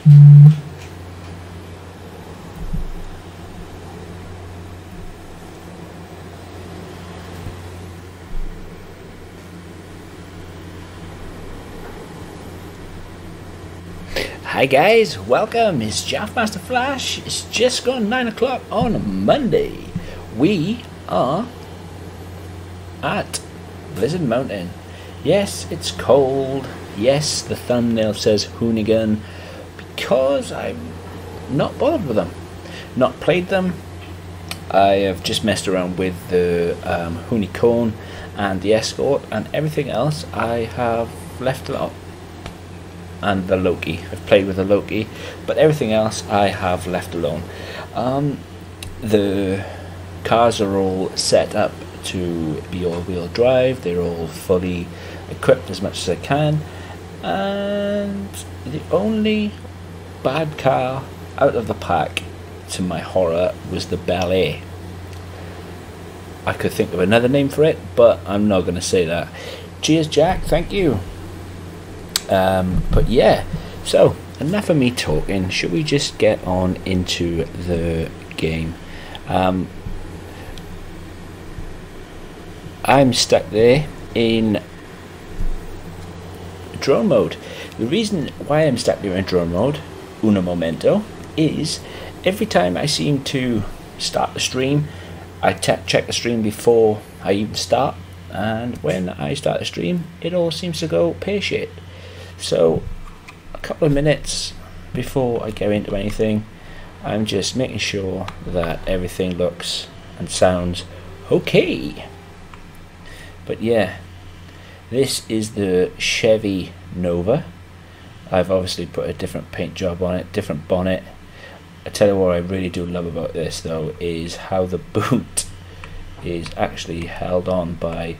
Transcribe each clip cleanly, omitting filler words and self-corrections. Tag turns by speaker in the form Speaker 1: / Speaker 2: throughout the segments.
Speaker 1: Hi guys, welcome. It's Jaffmaster Flash. It's just gone 9 o'clock on Monday. We are at Blizzard Mountain. Yes, it's cold. Yes, the thumbnail says Hoonigan because I'm not bothered with them. Not played them. I have just messed around with the Hoonicorn and the Escort, and everything else I have left alone. And the Loki. I've played with the Loki, but everything else I have left alone. The cars are all set up to be all-wheel drive. They're all fully equipped as much as I can. And the only bad car out of the pack, to my horror, was the Ballet. I could think of another name for it, but I'm not going to say that. Cheers, Jack. Thank you. But yeah, so enough of me talking. Should we just get on into the game? I'm stuck there in drone mode. The reason why I'm stuck there in drone mode, uno momento, is every time I seem to start the stream, I check the stream before I even start, and when I start the stream, it all seems to go pear-shaped. So a couple of minutes before I go into anything, I'm just making sure that everything looks and sounds okay. But yeah, this is the Chevy Nova. I've obviously put a different paint job on it, different bonnet. I tell you what I really do love about this though is how the boot is actually held on by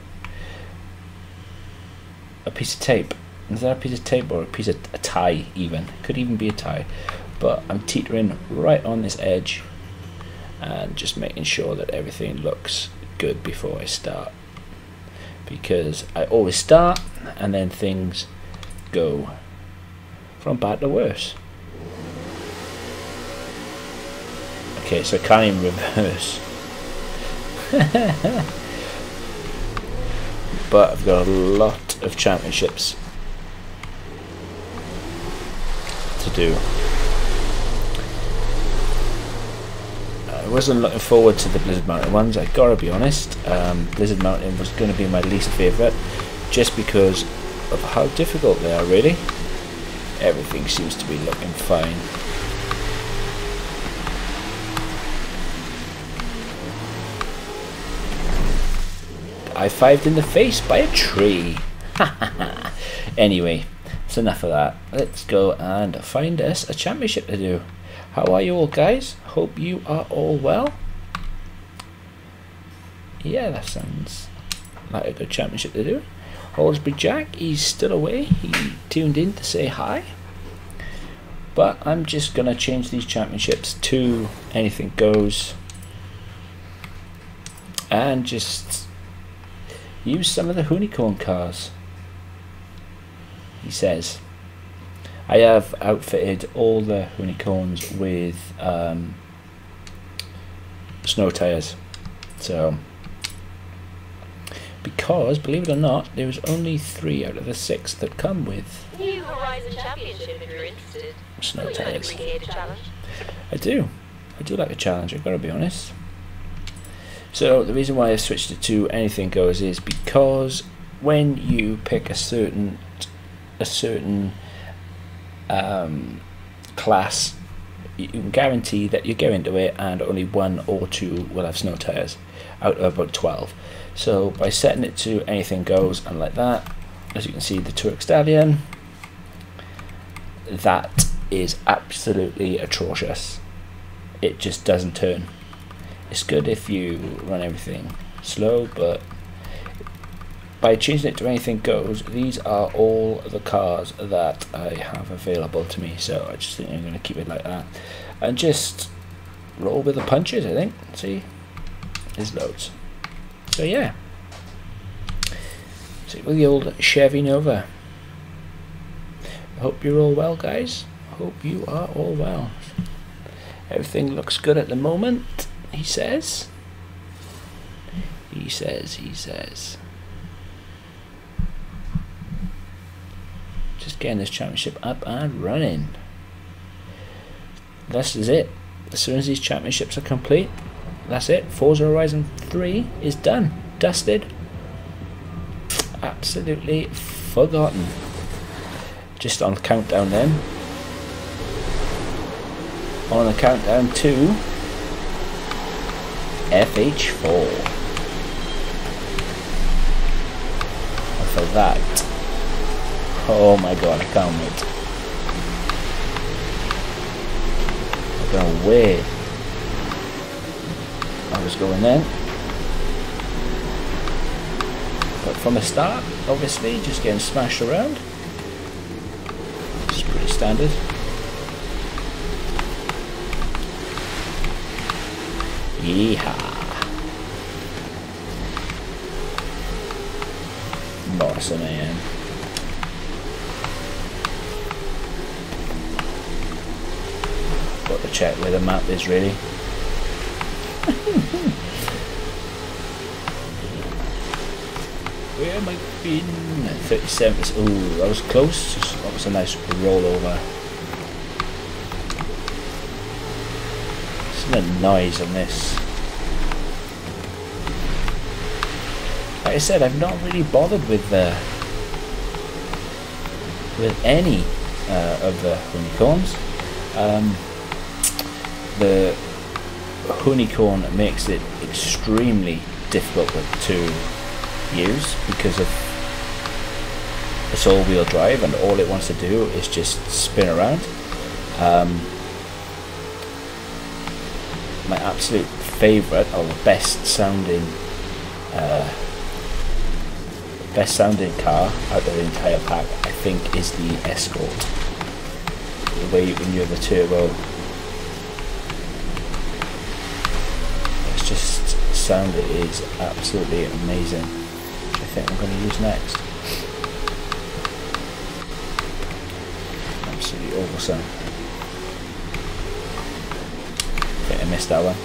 Speaker 1: a piece of tape. Is that a piece of tape or a piece of a tie even? Could even be a tie. But I'm teetering right on this edge and just making sure that everything looks good before I start. Because I always start and then things go from bad to worse. Okay, so I can't even reverse. But I've got a lot of championships to do. I wasn't looking forward to the Blizzard Mountain ones, I gotta be honest. Blizzard Mountain was going to be my least favourite just because of how difficult they are, really. Everything seems to be looking fine. I fived in the face by a tree. Anyway, it's enough of that. Let's go and find us a championship to do. How are you all, guys? Hope you are all well. Yeah, that sounds like a good championship to do. Holsbury Jack, he's still away. He tuned in to say hi. But I'm just going to change these championships to anything goes. And just use some of the Hoonicorn cars. He says. I have outfitted all the Hoonicorns with snow tyres. So, because, believe it or not, there was only 3 out of the 6 that come with
Speaker 2: New Horizon Championship if you're interested.
Speaker 1: Snow tyres. I do like a challenge, I've got to be honest. So the reason why I switched it to anything goes is because when you pick a certain class, you can guarantee that you go into it and only 1 or 2 will have snow tyres out of about 12. So by setting it to anything goes and like that, as you can see, the Turk Stallion, that is absolutely atrocious. It just doesn't turn. It's good if you run everything slow, but by changing it to anything goes, these are all the cars that I have available to me. So I just think I'm going to keep it like that and just roll with the punches, I think. See, there's loads. So yeah, see with the old Chevy Nova. I hope you're all well, guys. Hope you are all well. Everything looks good at the moment, he says. He says. Just getting this championship up and running. This is it. As soon as these championships are complete, that's it. Forza Horizon 3 is done. Dusted. Absolutely forgotten. Just on the countdown then. On the countdown to FH4. And for that, oh my god, I can't wait. I don't know where I was going then. But from the start, obviously, just getting smashed around. It's pretty standard. Yeehaw! Morrison I am. Got to check where the map is really. Where am I been? 37. Ooh, that was close. That was a nice rollover. Listen to the noise on this. Like I said, I've not really bothered with any of the honeycombs. The honeycomb makes it extremely difficult to use because of it's all-wheel drive and all it wants to do is just spin around. My absolute favourite or the best sounding car out of the entire pack, I think, is the Escort. The way you can use the turbo, it's just sound is absolutely amazing. Which I think I'm going to use next. Absolutely awesome. I think I missed that one.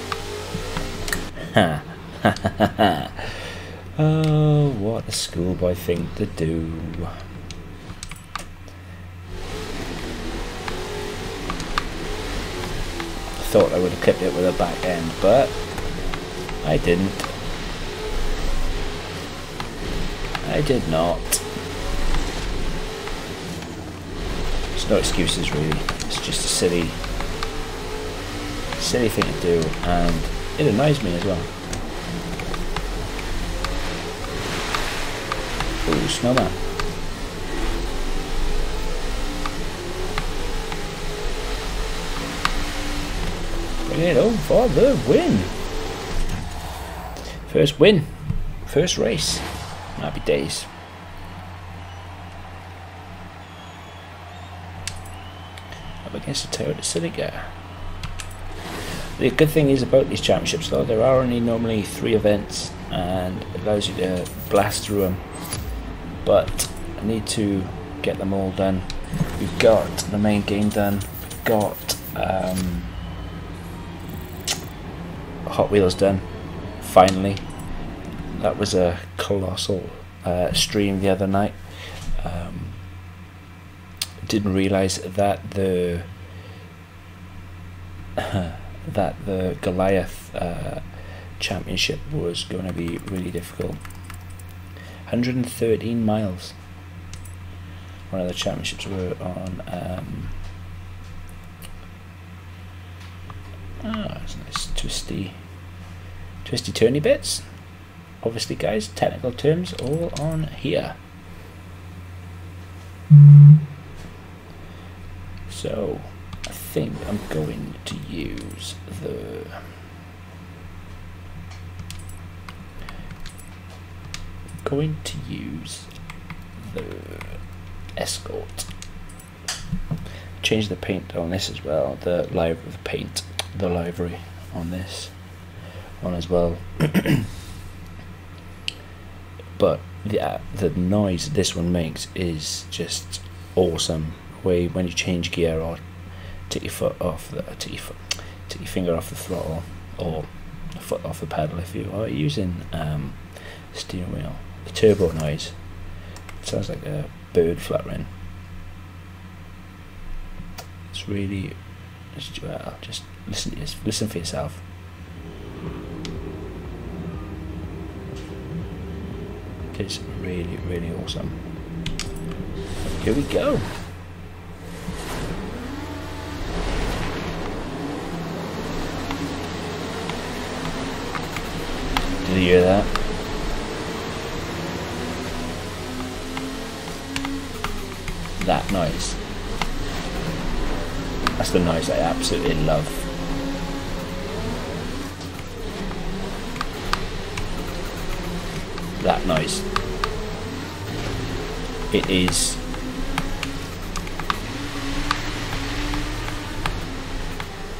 Speaker 1: Oh, what a schoolboy thing to do. I thought I would have clipped it with a back end, but I didn't. I did not. There's no excuses really. It's just a silly thing to do, and it annoys me as well. Ooh, snowman. Bring it home for the win. First win. First race. Happy days. Up against the Toyota Celica. The good thing is about these championships though, there are only normally 3 events and it allows you to blast through them. But I need to get them all done. We've got the main game done. We've got Hot Wheels done. Finally. That was a colossal stream the other night. Didn't realise that the Goliath championship was going to be really difficult. 113 miles. One of the championships were on. It's nice twisty turny bits. Obviously, guys, technical terms all on here. So I think I'm going to use the Escort. Change the paint on this as well. The livery on this one as well. But the noise this one makes is just awesome. When you change gear or take your foot off the take your finger off the throttle, or a foot off the pedal if you are using steering wheel. The turbo noise, it sounds like a bird fluttering. It's really, well, just listen for yourself. It's really, really awesome. Here we go. Did you hear that? That noise. That's the noise I absolutely love. That noise. It is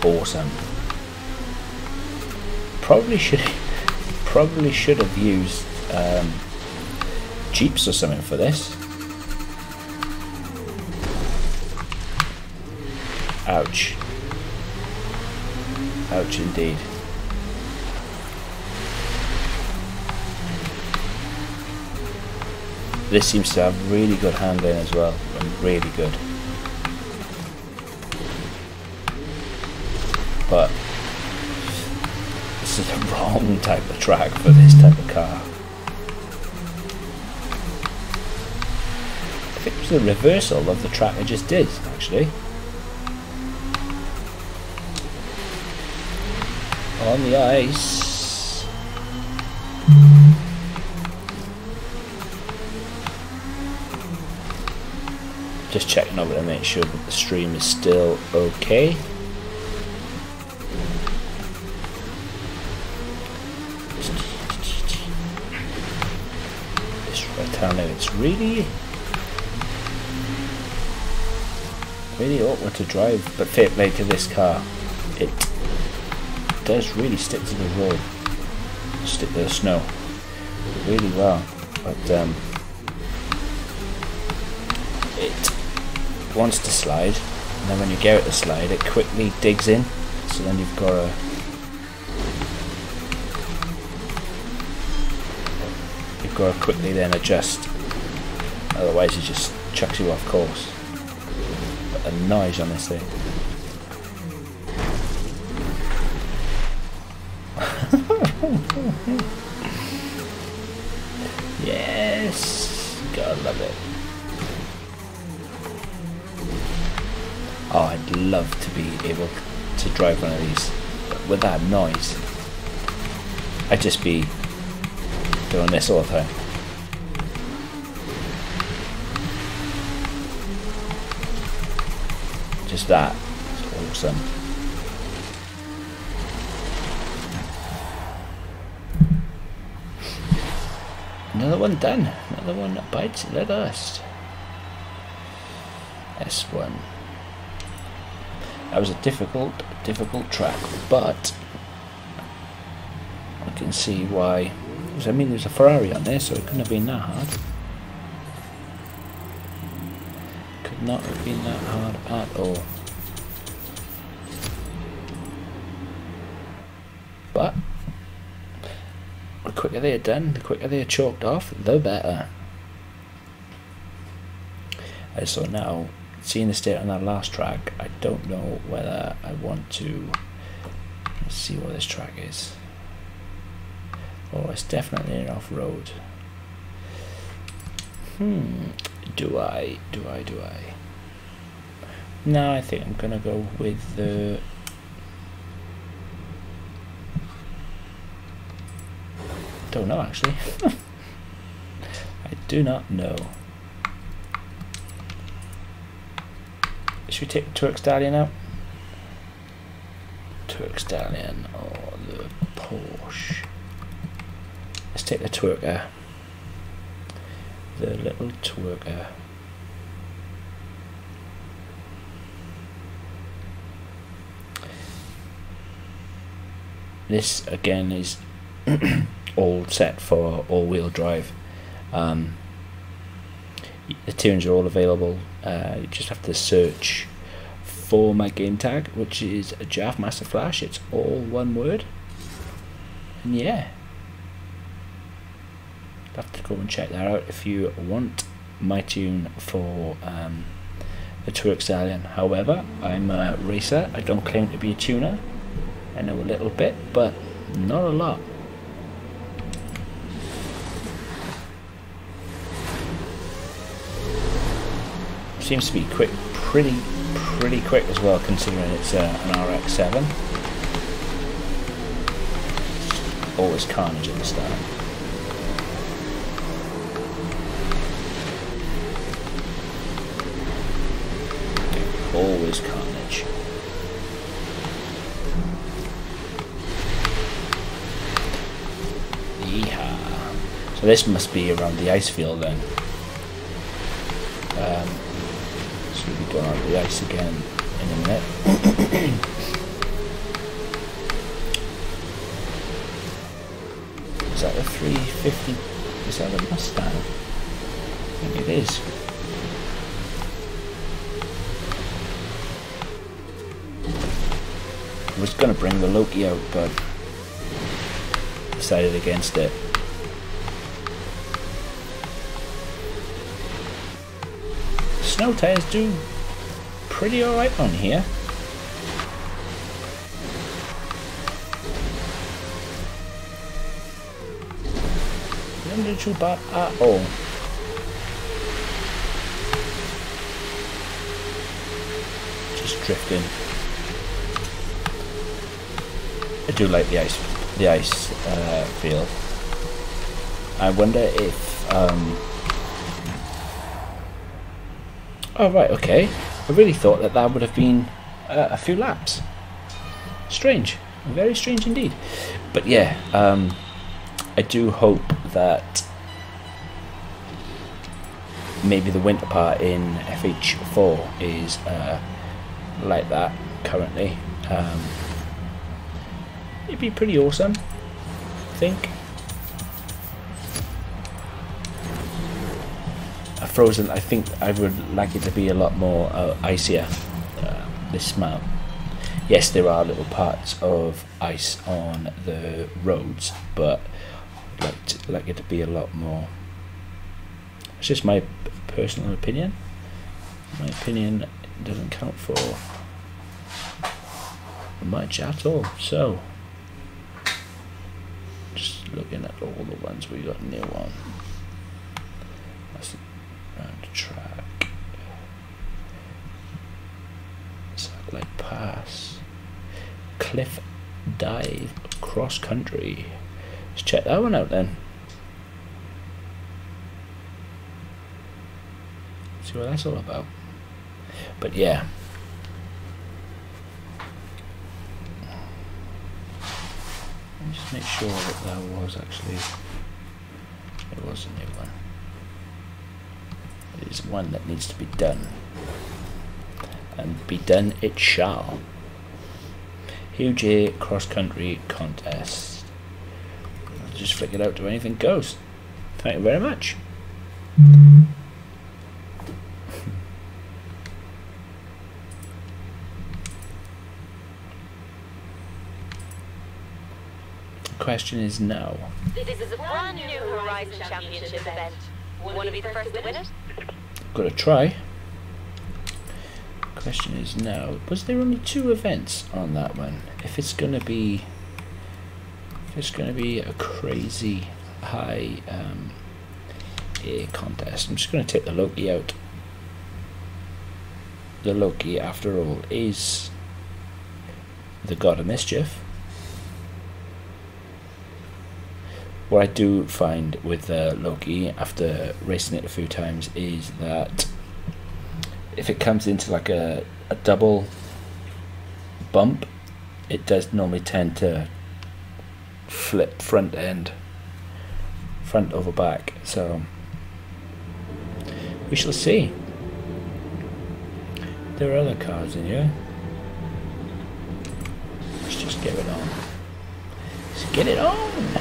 Speaker 1: awesome. Probably should have used Jeeps or something for this. Ouch. Ouch indeed. This seems to have really good handling as well, and really good. But this is the wrong type of track for this type of car. I think it was the reversal of the track I just did, actually. On the ice. Just checking over to make sure that the stream is still okay. This right down there, it's really awkward to drive, but fair play to this car. It does really stick to the road, stick to the snow really well, but it wants to slide, and then when you get out the slide it quickly digs in, so then you've got to quickly then adjust, otherwise it just chucks you off course. But the noise on this thing. Yes, gotta love it. Oh, I'd love to be able to drive one of these with that noise. I'd just be doing this all the time. Just that. It's awesome. Another one done. Another one that bites the dust. S1. That was a difficult track, but I can see why. I mean, there's a Ferrari on there, so it couldn't have been that hard. Could not have been that hard at all. But the quicker they're done, the quicker they're chalked off, the better. So now, seeing the state on that last track, I don't know whether I want to. Let's see what this track is. Oh, it's definitely an off-road. Do I? No, I think I'm gonna go with the. Don't know actually. I do not know. Should we take the Twerk Stallion out? Twerk Stallion or the Porsche? Let's take the twerker. The little twerker. This again is all set for all-wheel drive. The tunes are all available. You just have to search for my game tag, which is Jaff Master Flash. It's all one word. And yeah, you'll have to go and check that out if you want my tune for the Twerk Stallion. However, I'm a racer. I don't claim to be a tuner. I know a little bit, but not a lot. Seems to be quick, pretty quick as well, considering it's an RX-7. Always carnage at the start. Always carnage. Yeehaw. So this must be around the ice field then. So we'll be going on the ice again in a minute. Is that a 350? Is that a Mustang? I think it is. I was going to bring the Loki out, but decided against it. Snow tires do pretty alright on here. They don't do too bad at all. Just drifting. I do like the ice feel. I wonder if oh right, okay. I really thought that would have been a few laps. Strange, very strange indeed. But yeah, I do hope that maybe the winter part in FH4 is like that currently. It'd be pretty awesome, I think. Frozen, I think I would like it to be a lot more icier this map. Yes, there are little parts of ice on the roads, but I'd like it to be a lot more. It's just my personal opinion. My opinion doesn't count for much at all. So, just looking at all the ones we got new on. That's round the track. Satellite Pass. Cliff Dive Cross Country. Let's check that one out then. See what that's all about. But yeah. Let me just make sure that that was actually, it was a new one. It is one that needs to be done. And be done it shall. Huge A cross country contest. I'll just flick it out to anything goes. Thank you very much. Question is no.
Speaker 2: This is a brand new Horizon Championship event. Want to be the first to win it?
Speaker 1: Got to try. Question is no. Was there only 2 events on that one? If it's gonna be a crazy high A contest, I'm just gonna take the Loki out. The Loki, after all, is the god of mischief. What I do find with Loki, after racing it a few times, is that if it comes into like a double bump, it does normally tend to flip front over back. So we shall see. There are other cars in here. Let's just get it on. Let's get it on.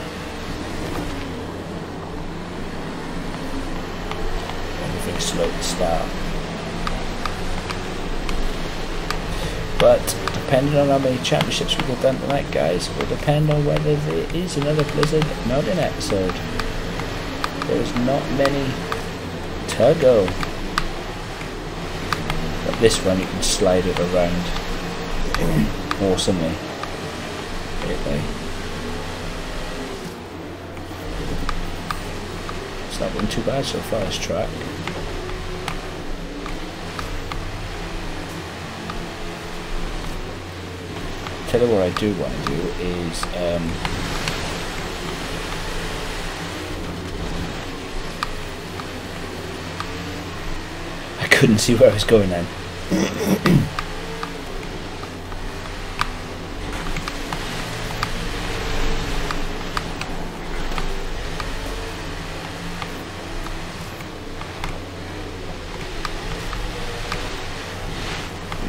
Speaker 1: Slow to start. But depending on how many championships we get done tonight, guys, will depend on whether there is another Blizzard Mountain episode. There's not many to go. But this one you can slide it around awesomely. Anyway. It's not been too bad so far, this track. Tell you what I do want to do is I couldn't see where I was going then. Here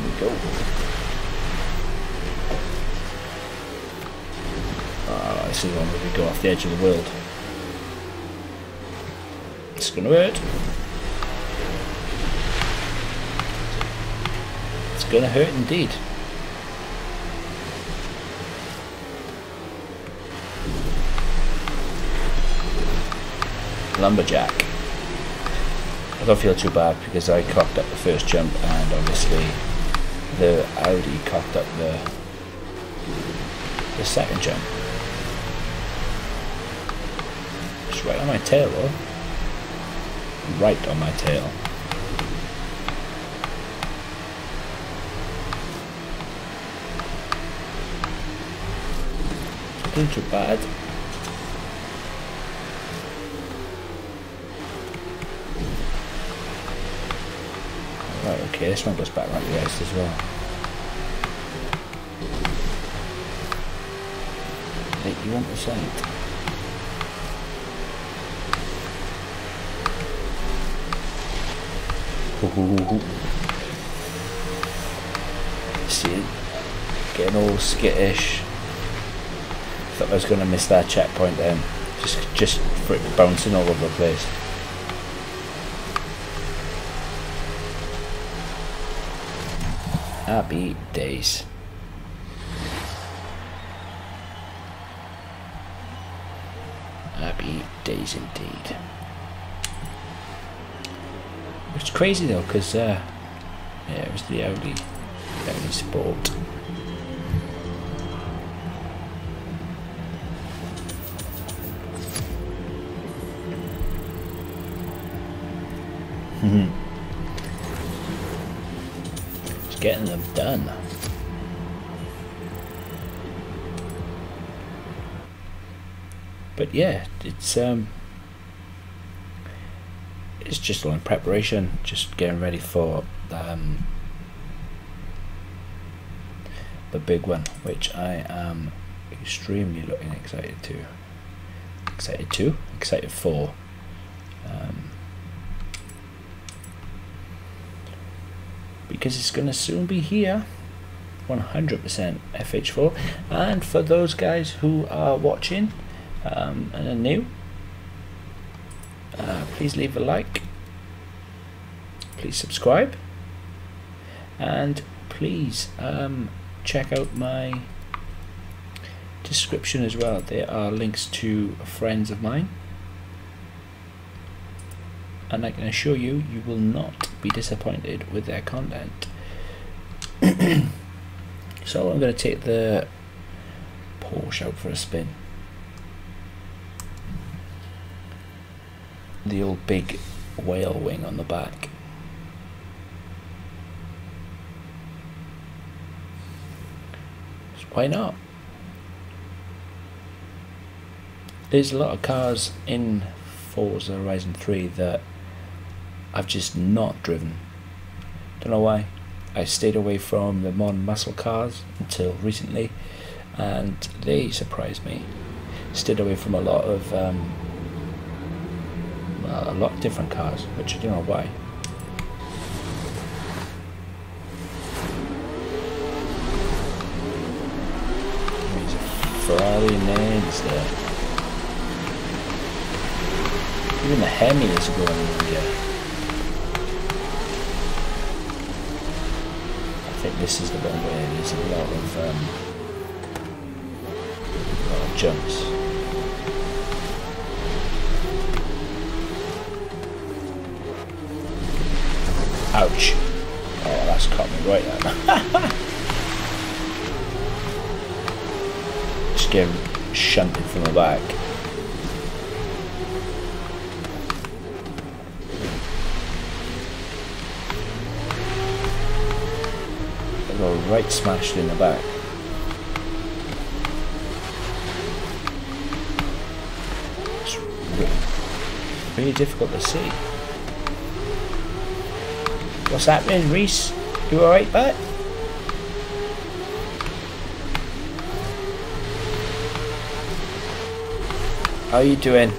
Speaker 1: we go. This is one where we go off the edge of the world. It's gonna hurt. It's gonna hurt indeed. Lumberjack. I don't feel too bad because I cocked up the first jump and obviously the Audi cocked up the second jump. Just right on my tail though. Right on my tail. Not too bad. Right, okay, this one goes back like the rest as well. 81%. See it? Getting all skittish. Thought I was going to miss that checkpoint then. Just for it bouncing all over the place. Happy days. Happy days indeed. It's crazy though, because yeah, it was the Audi Sport. Just getting them done. But yeah, it's just all in preparation, just getting ready for the big one, which I am extremely excited for. Because it's going to soon be here, 100% FH4. And for those guys who are watching and are new, please leave a like, please subscribe, and please check out my description as well. There are links to friends of mine, and I can assure you, you will not be disappointed with their content. So I'm going to take the Porsche out for a spin. The old big whale wing on the back. So why not? There's a lot of cars in Forza Horizon 3 that I've just not driven. Don't know why. I stayed away from the modern muscle cars until recently, and they surprised me. Stayed away from a lot of different cars, which I don't know why. There's a Ferrari and there's even the Hemi is going in here. think this is the one where there's a lot of jumps. Ouch! Oh, that's caught me right there. Just get shunted from the back. I got right smashed in the back. It's really difficult to see. What's happening, Reese? You alright, bud? How are you doing?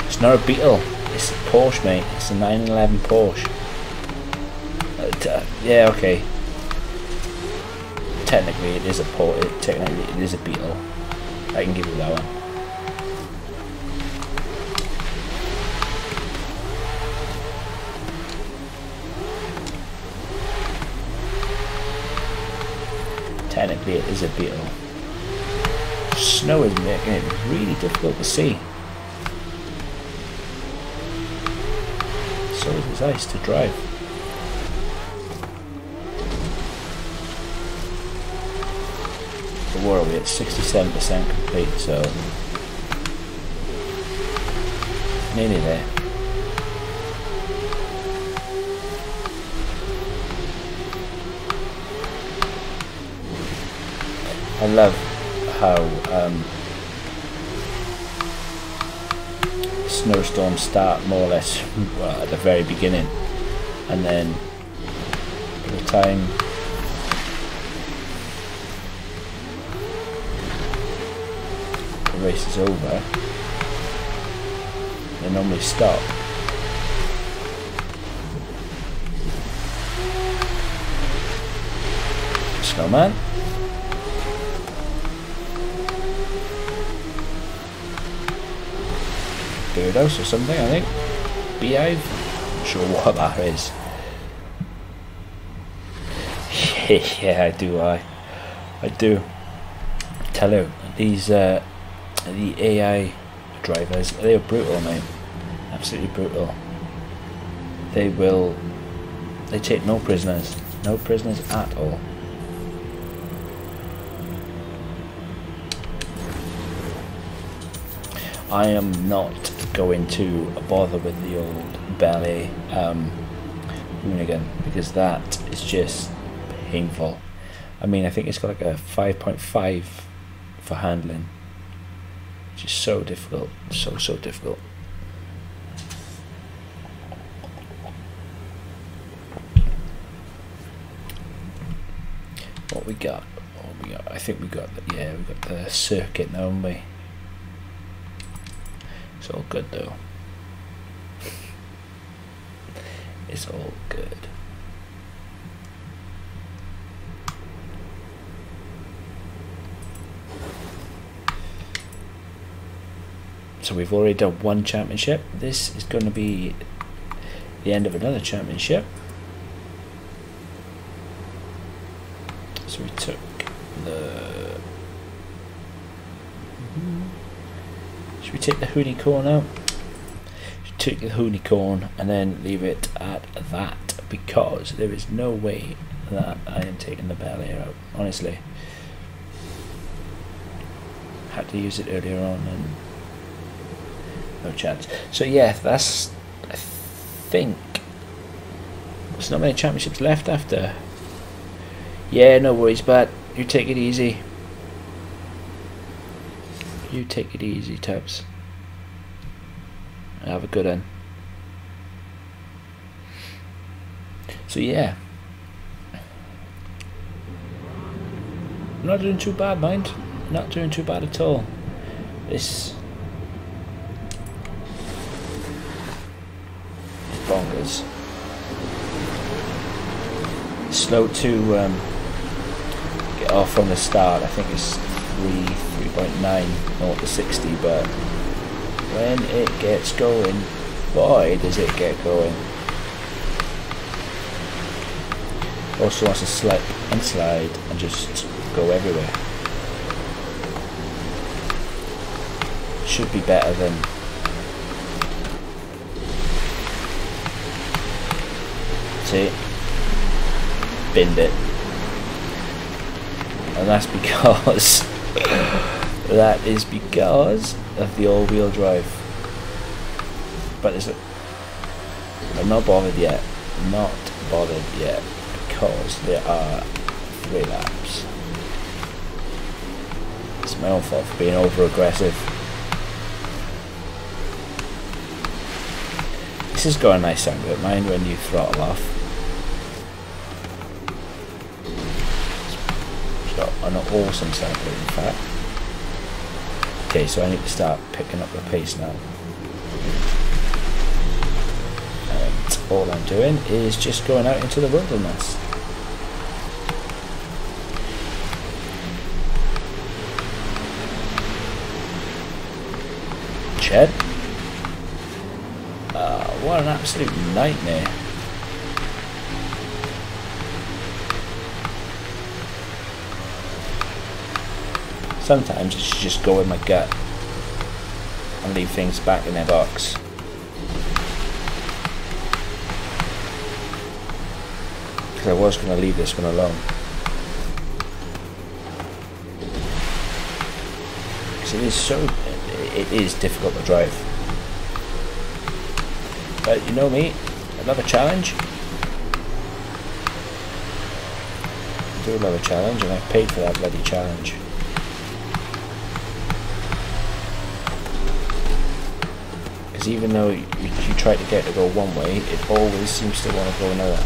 Speaker 1: It's not a Beetle, it's a Porsche, mate. It's a 911 Porsche. Yeah, okay. Technically, it is a Porsche. Technically, it is a Beetle. I can give you that one. Technically it is a Beetle. Snow is making it really difficult to see. So is ice to drive. But where are we at? 67% complete, so nearly there. I love how snowstorms start more or less well, at the very beginning, and then by the time the race is over, they normally stop. Snowman. Gyarados or something, I think. Beehive? Not sure what that is. Yeah, I do. Tell you, these the AI drivers, they are brutal, mate. Absolutely brutal. They take no prisoners. No prisoners at all. I am not going to bother with the old ballet Hoonigan because that is just painful. I mean, I think it's got like a 5.5 for handling, which is so difficult, so difficult. What we got? I think we got the, yeah, we got the circuit now, haven't we? It's all good though. It's all good. So we've already done one championship. This is going to be the end of another championship. So we took the... Should we take the Hoonicorn out? Take the Hoonicorn and then leave it at that, because there is no way that I am taking the Belair out, honestly. Had to use it earlier on and no chance. So yeah, that's, I think there's not many championships left after. Yeah, no worries, but you take it easy. You take it easy, Tubbs. Have a good one. So yeah, I'm not doing too bad, mind. Not doing too bad at all. This is bonkers. Slow to get off from the start. I think it's 3.9 not to 60, but when it gets going, boy does it get going. Also wants to slip and slide and just go everywhere. Should be better than see, binned it, and that's because that is because of the all-wheel drive. But I'm not bothered yet. Not bothered yet because there are 3 laps. It's my own fault for being over-aggressive. This has got a nice sound to it. Mind when you throttle off. It's got an awesome sound to it, in fact. Okay, so I need to start picking up the pace now. And all I'm doing is just going out into the wilderness. Shed. What an absolute nightmare. Sometimes I should just go with my gut and leave things back in their box. Because I was going to leave this one alone. Because it is difficult to drive. But you know me, I love a challenge. I do love a challenge, and I've paid for that bloody challenge. Because even though you try to get it to go one way, it always seems to want to go another.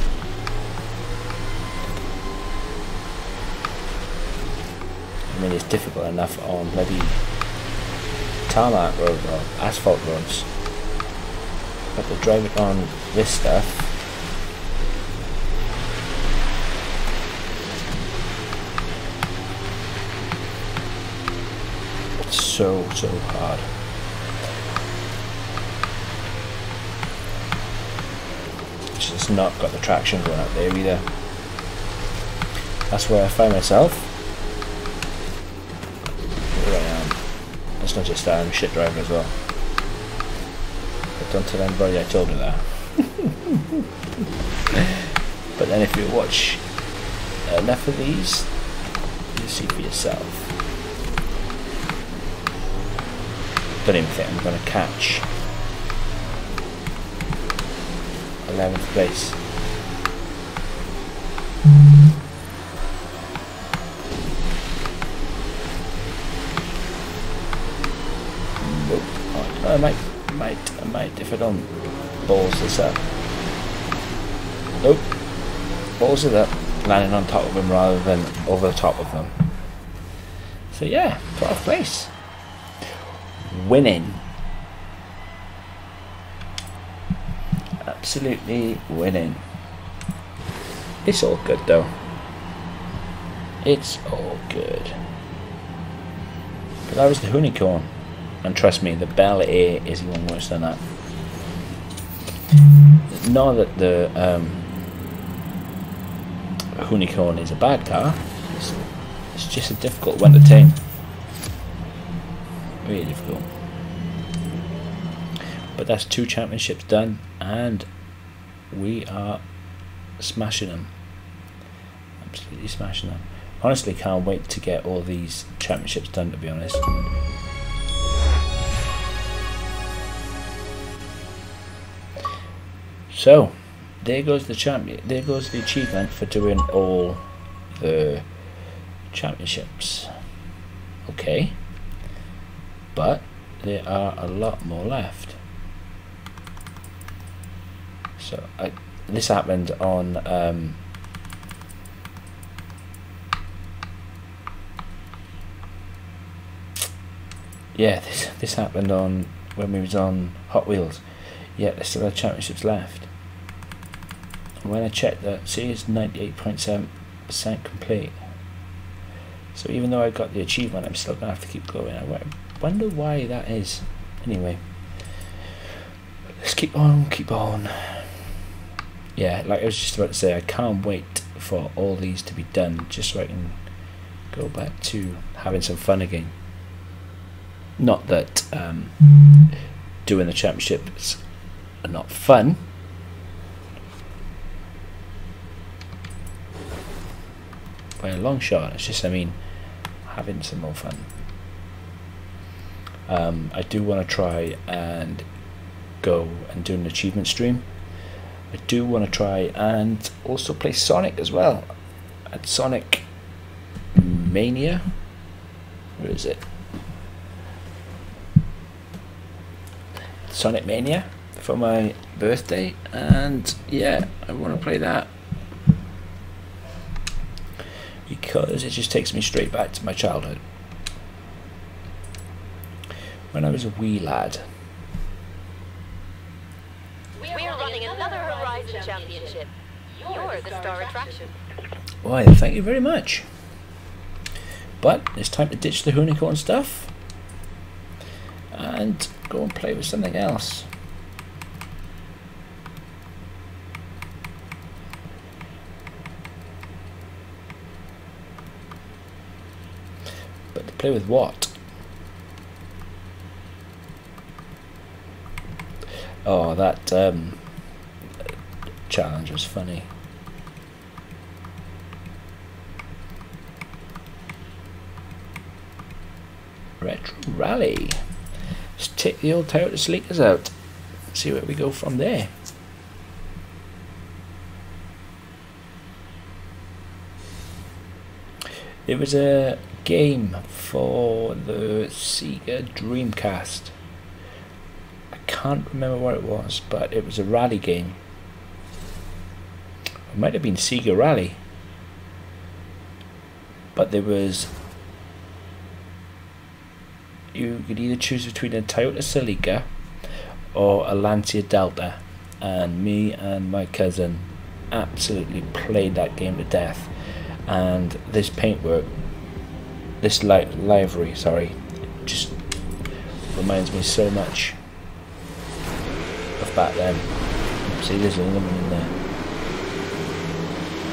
Speaker 1: I mean, it's difficult enough on bloody tarmac road or asphalt roads. But to drive it on this stuff, it's so hard. It's just not got the traction going out there either. That's where I find myself. Here I am. It's not just that, I'm a shit driver as well. Don't tell anybody I told her that. But then if you watch enough of these, you'll see for yourself. Don't even think I'm going to catch 11th place. Nope. Oh, I might if I don't balls this up. Nope. Balls it up, landing on top of them rather than over the top of them. So yeah, 12th place. Winning. Absolutely winning. It's all good though. It's all good. But that was the unicorn. And trust me, the Bel Air is even worse than that. Not that the unicorn is a bad car. It's just a difficult one to tame. Really difficult. But that's 2 championships done, and we are smashing them. Absolutely smashing them. Honestly, can't wait to get all these championships done, to be honest. So, there goes the champion. There goes the achievement for doing all the championships. Okay, but there are a lot more left. So, this happened on. Yeah, this happened on when we was on Hot Wheels. Yeah, there's still championships left. And when I checked that, see, it's 98.7% complete. So even though I got the achievement, I'm still gonna have to keep going. I wonder why that is. Anyway, let's keep on, keep on. Yeah, like I was just about to say, I can't wait for all these to be done, just so I can go back to having some fun again. Not that doing the championships are not fun. By a long shot, it's just, I mean, having some more fun. I do want to try and go and do an achievement stream. I do want to try and also play Sonic as well. At Sonic Mania. Where is it? Sonic Mania for my birthday, and yeah, I want to play that because it just takes me straight back to my childhood when I was a wee lad.
Speaker 2: We are running another Horizon Championship. You're the star attraction.
Speaker 1: Why, thank you very much. But it's time to ditch the unicorn stuff and go and play with something else. But to play with what? Oh, that challenge was funny. Retro Rally. Let's take the old Toyota Sleekers out. See where we go from there. There was a game for the Sega Dreamcast. I can't remember what it was, but it was a rally game. It might have been Sega Rally. But there was... you could either choose between a Toyota Celica or a Lancia Delta, and me and my cousin absolutely played that game to death. And this paintwork, this livery, sorry, just reminds me so much of back then. See, there's a woman in there,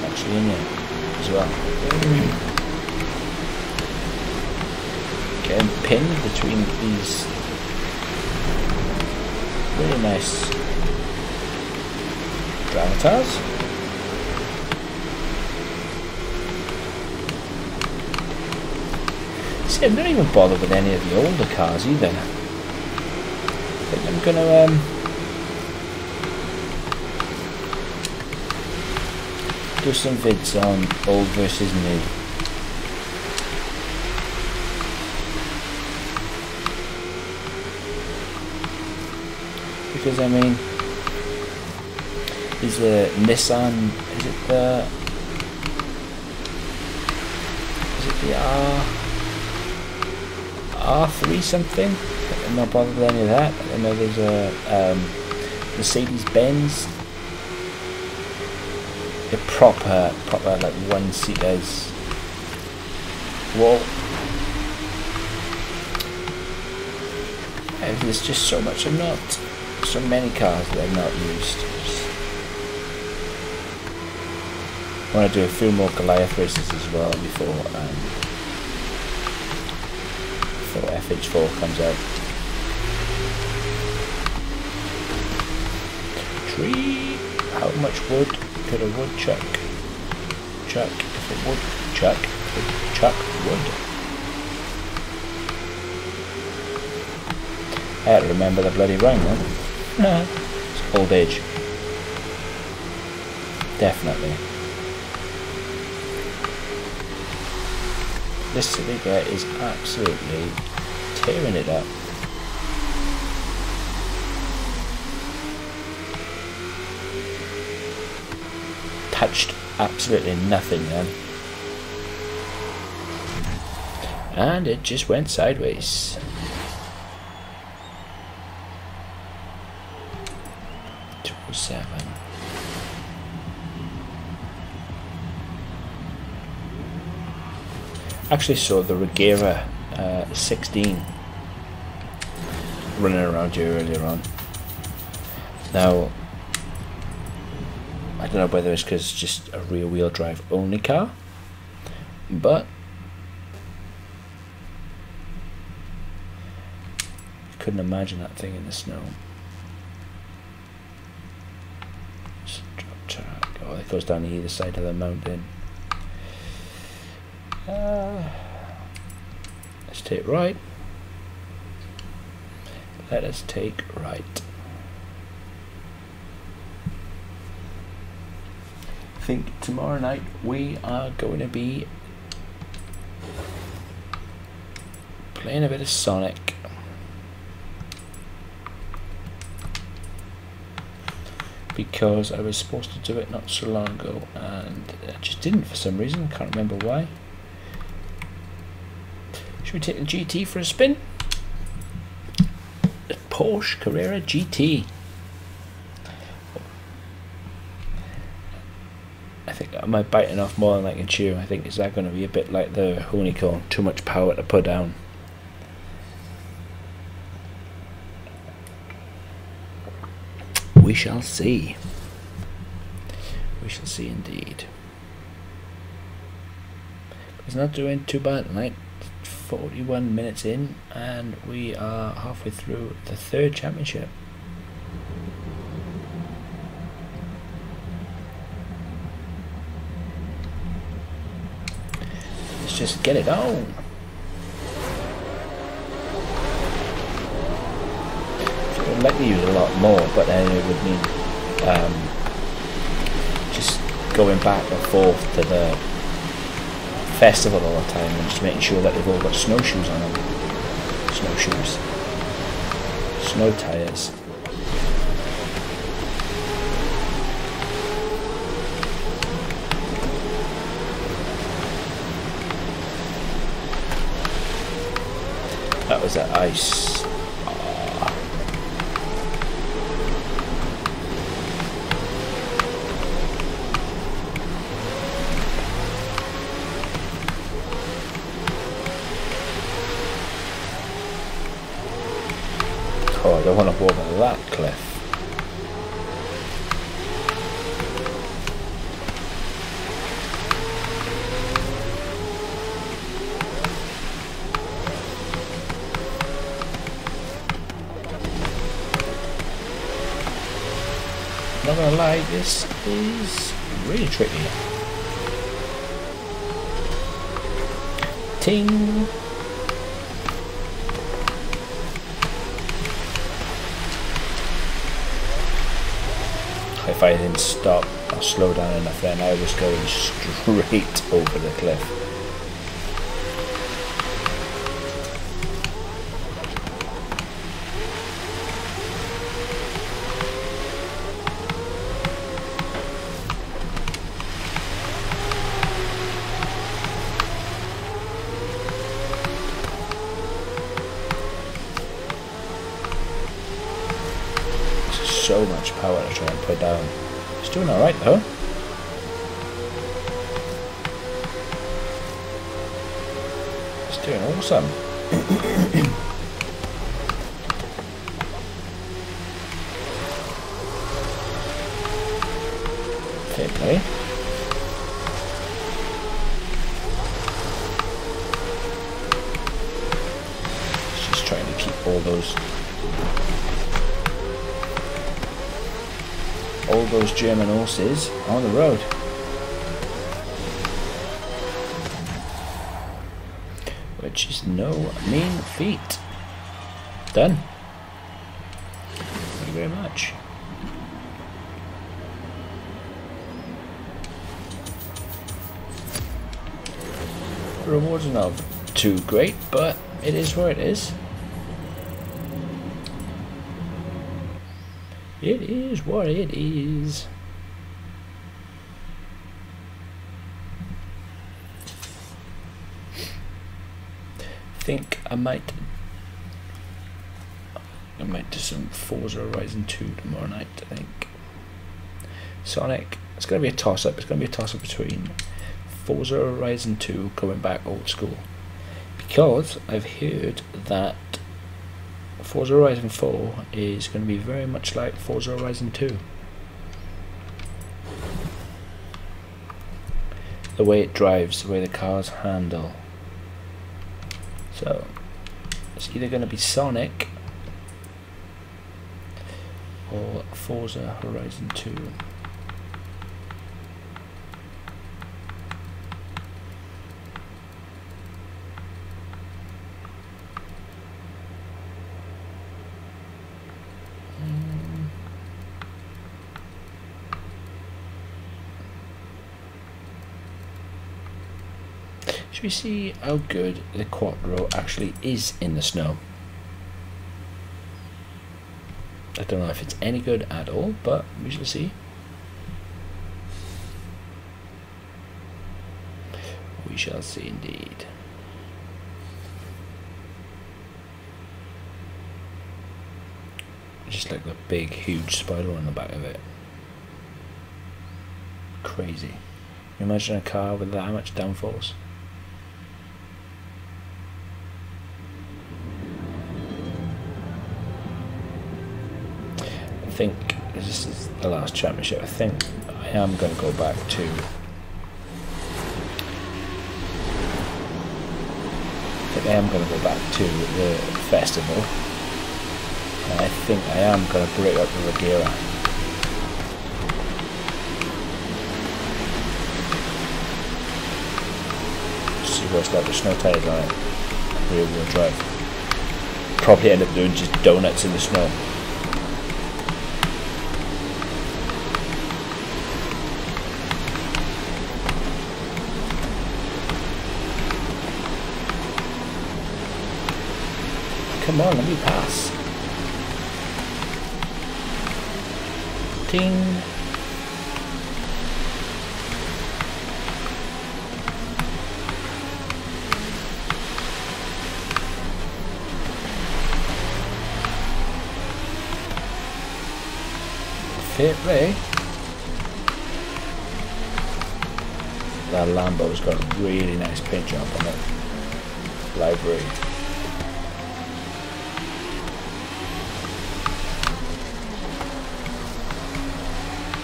Speaker 1: actually in there as well. Getting pinned between these really nice Dramatars. See, I'm not even bothered with any of the older cars either. I think I'm gonna do some vids on old versus new. Because I mean, is the Nissan, is it the R3 something? I'm not bothered with any of that. I know there's a Mercedes-Benz, the proper like one-seaters. Well, there's just so many cars that I've not used. I want to do a few more Goliath races as well before FH4 comes out. Tree. How much wood could a woodchuck chuck if a woodchuck could chuck wood? I had to remember the bloody rhyme then. It's old age. Definitely. This Celica is absolutely tearing it up. Touched absolutely nothing then. And it just went sideways. Actually saw the Regera 16 running around here earlier on. Now, I I don't know whether it's because it's just a rear-wheel drive only car, but couldn't imagine that thing in the snow. Just drop track. Oh, it goes down either side of the mountain. Let's take right. Let us take right. I think tomorrow night we are going to be playing a bit of Sonic. Because I was supposed to do it not so long ago and I just didn't for some reason, can't remember why. Should we take the GT for a spin? The Porsche Carrera GT. I think am I biting off more than I can chew? I think is that going to be a bit like the Honeycomb, too much power to put down. We shall see. We shall see indeed. It's not doing too bad tonight. 41 minutes in and we are halfway through the third championship. Let's just get it on. I'd like to use a lot more, but then it would mean just going back and forth to the festival all the time and just making sure that they've all got snowshoes on them. Snowshoes. Snow tires. That was that ice. Oh, I don't want to go over that cliff. Not gonna lie, this is really tricky. Ting! If I didn't stop or slow down enough, then I was going straight over the cliff. So much power to try and put down. It's doing alright though. It's doing awesome. Fair play. It's just trying to keep all those German horses on the road. Which is no mean feat. Done. Thank you very much. The rewards are not too great, but it is what it is. It is what it is. Think I might do some Forza Horizon 2 tomorrow night, I think. Sonic, it's going to be a toss-up. It's going to be a toss-up between Forza Horizon 2 going back old school, because I've heard that Forza Horizon 4 is going to be very much like Forza Horizon 2. the way it drives, the way the cars handle. So it's either going to be Sonic or Forza Horizon 2. Should we see how good the Quattro actually is in the snow? I don't know if it's any good at all, but we shall see. We shall see indeed. Just like the big, huge spider on the back of it. Crazy. Can you imagine a car with that much downforce? I think this is the last championship. I think I am going to go back to the festival, and I think I am going to break up the Regera. See what's like with snow tires on it. Rear wheel drive. Probably end up doing just donuts in the snow. Come on, let me pass. Ting. Fit Ray. That Lambo's got a really nice paint job on it. Library.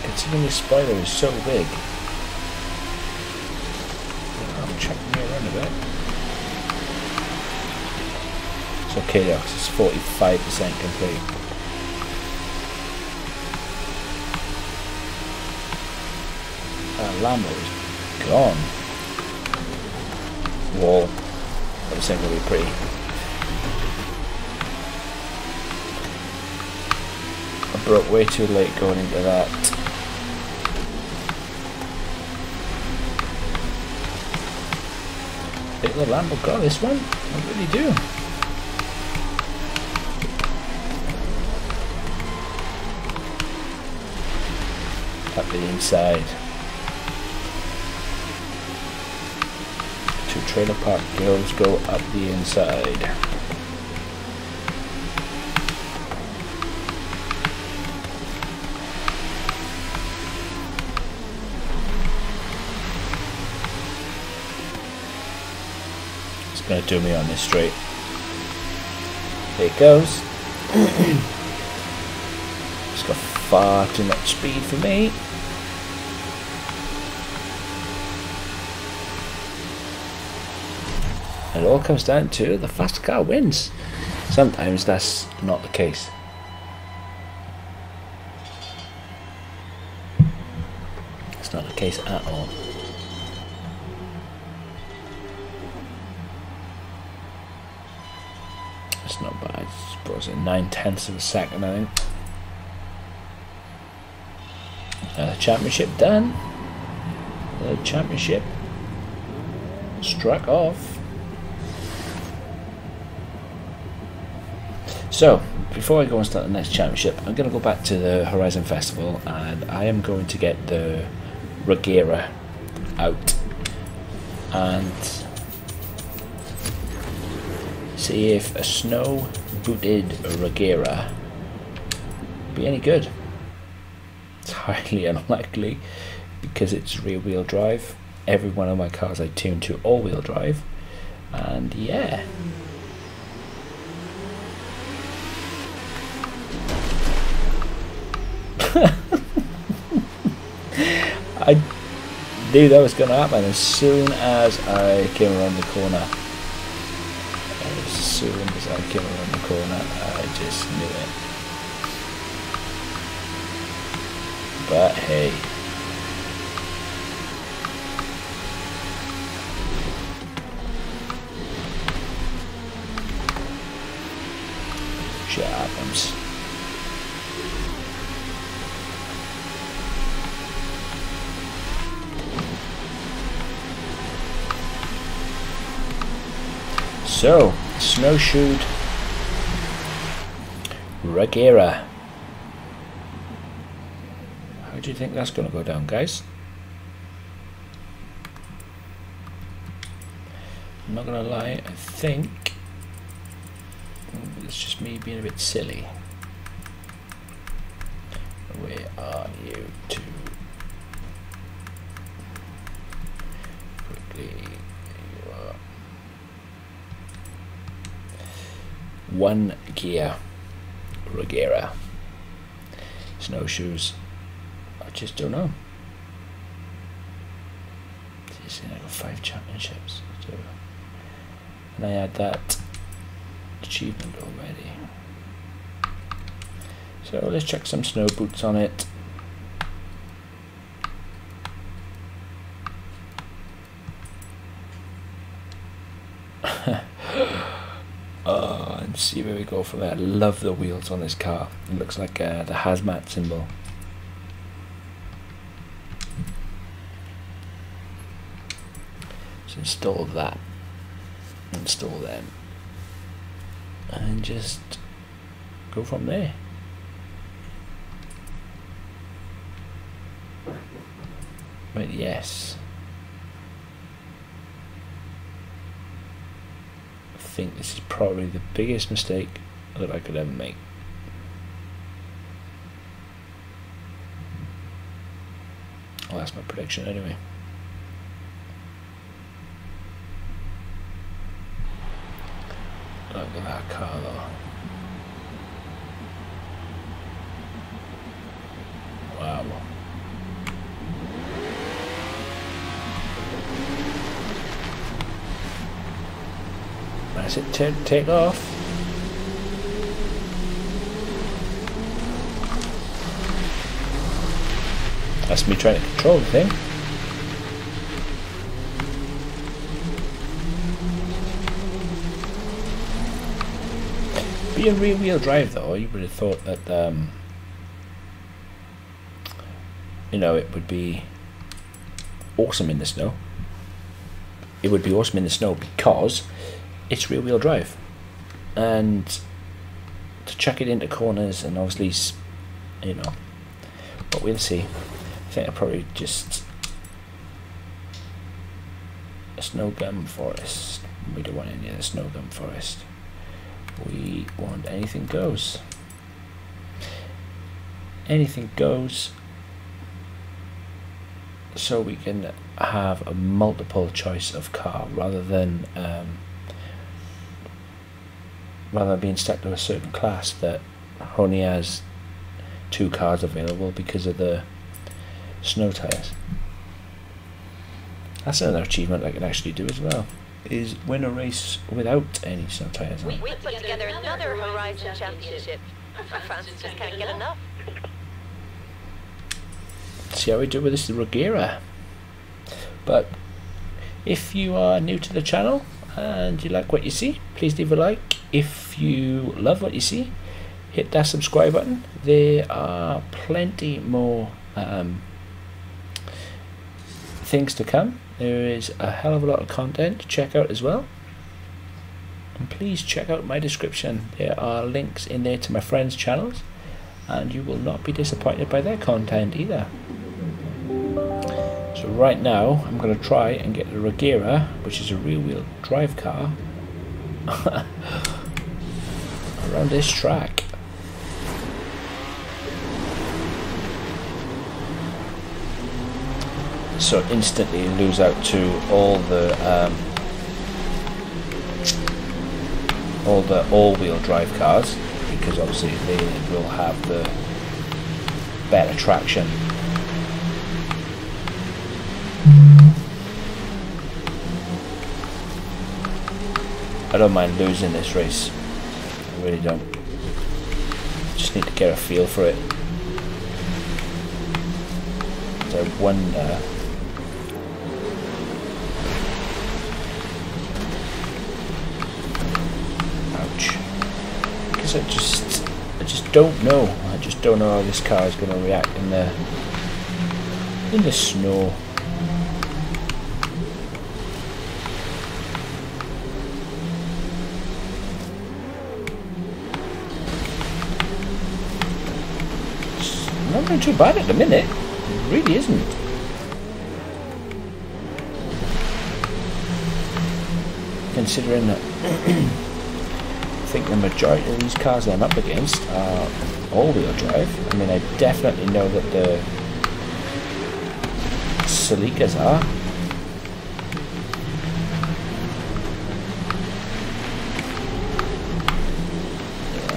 Speaker 1: Considering this spider is so big, I'm checking it around a bit. It's okay though, 'cause it's 45% complete. That Lambo is gone. Wall. That was going to be pretty. I broke way too late going into that. I think the Lambo got this one. I really do. Up the inside. Two trailer park girls go up the inside. Gonna do me on this straight. There it goes. It's got far too much speed for me. And it all comes down to the faster car wins. Sometimes that's not the case. It's not the case at all. It's not bad. It's 9/10 of a second, I think. The championship done. The championship struck off. So, before I go and start the next championship, I'm going to go back to the Horizon Festival, and I am going to get the Regera out and see if a snow booted Regera be any good. It's highly unlikely because it's rear wheel drive. Every one of my cars I tune to all wheel drive, and yeah. I knew that was going to happen as soon as I came around the corner. As soon as I came around the corner, I just knew it. But hey. Shit happens. So, snowshoed Regera. How do you think that's going to go down, guys? I'm not going to lie, I think it's just me being a bit silly. Where are you two? Quickly, you are. One gear, Regera. Snowshoes. I just don't know. You see, I got 5 championships. So, and I had that achievement already. So let's check some snow boots on it. Oh, and see where we go from there. I love the wheels on this car. It looks like the hazmat symbol. So install that. Install them. And just go from there. But yes, I think this is probably the biggest mistake that I could ever make. Well, that's my prediction anyway. Look at that car though. Wow. That's it, take off. That's me trying to control the thing. Being rear-wheel drive though, you would have thought that you know, it would be awesome in the snow. It would be awesome in the snow because it's rear-wheel drive, and to chuck it into corners and obviously, you know, but we'll see. I think I'll probably just a snow gum forest. We don't want any of the snow gum forest. We want anything goes. Anything goes, so we can have a multiple choice of car rather than being stuck to a certain class that only has 2 cars available because of the snow tires. That's another achievement I can actually do as well, is win a race without any snow tires on.
Speaker 2: We put together another Horizon Championship. Our fans just can't get enough.
Speaker 1: See how we do with this Regera. But if you are new to the channel and you like what you see, please leave a like. If you love what you see, hit that subscribe button. There are plenty more things to come. There is a hell of a lot of content to check out as well. And please check out my description. There are links in there to my friends' channels, and you will not be disappointed by their content either. So right now I'm going to try and get the Regera, which is a rear-wheel drive car, around this track. So instantly lose out to all the all-wheel drive cars, because obviously they will have the better traction. I don't mind losing this race. I really don't. Just need to get a feel for it. So I wonder. Ouch. Because I just don't know. I just don't know how this car is going to react in the snow. Not doing too bad at the minute. It really isn't. Considering that I think the majority of these cars I'm up against are all-wheel drive. I mean, I definitely know that the Celica's are.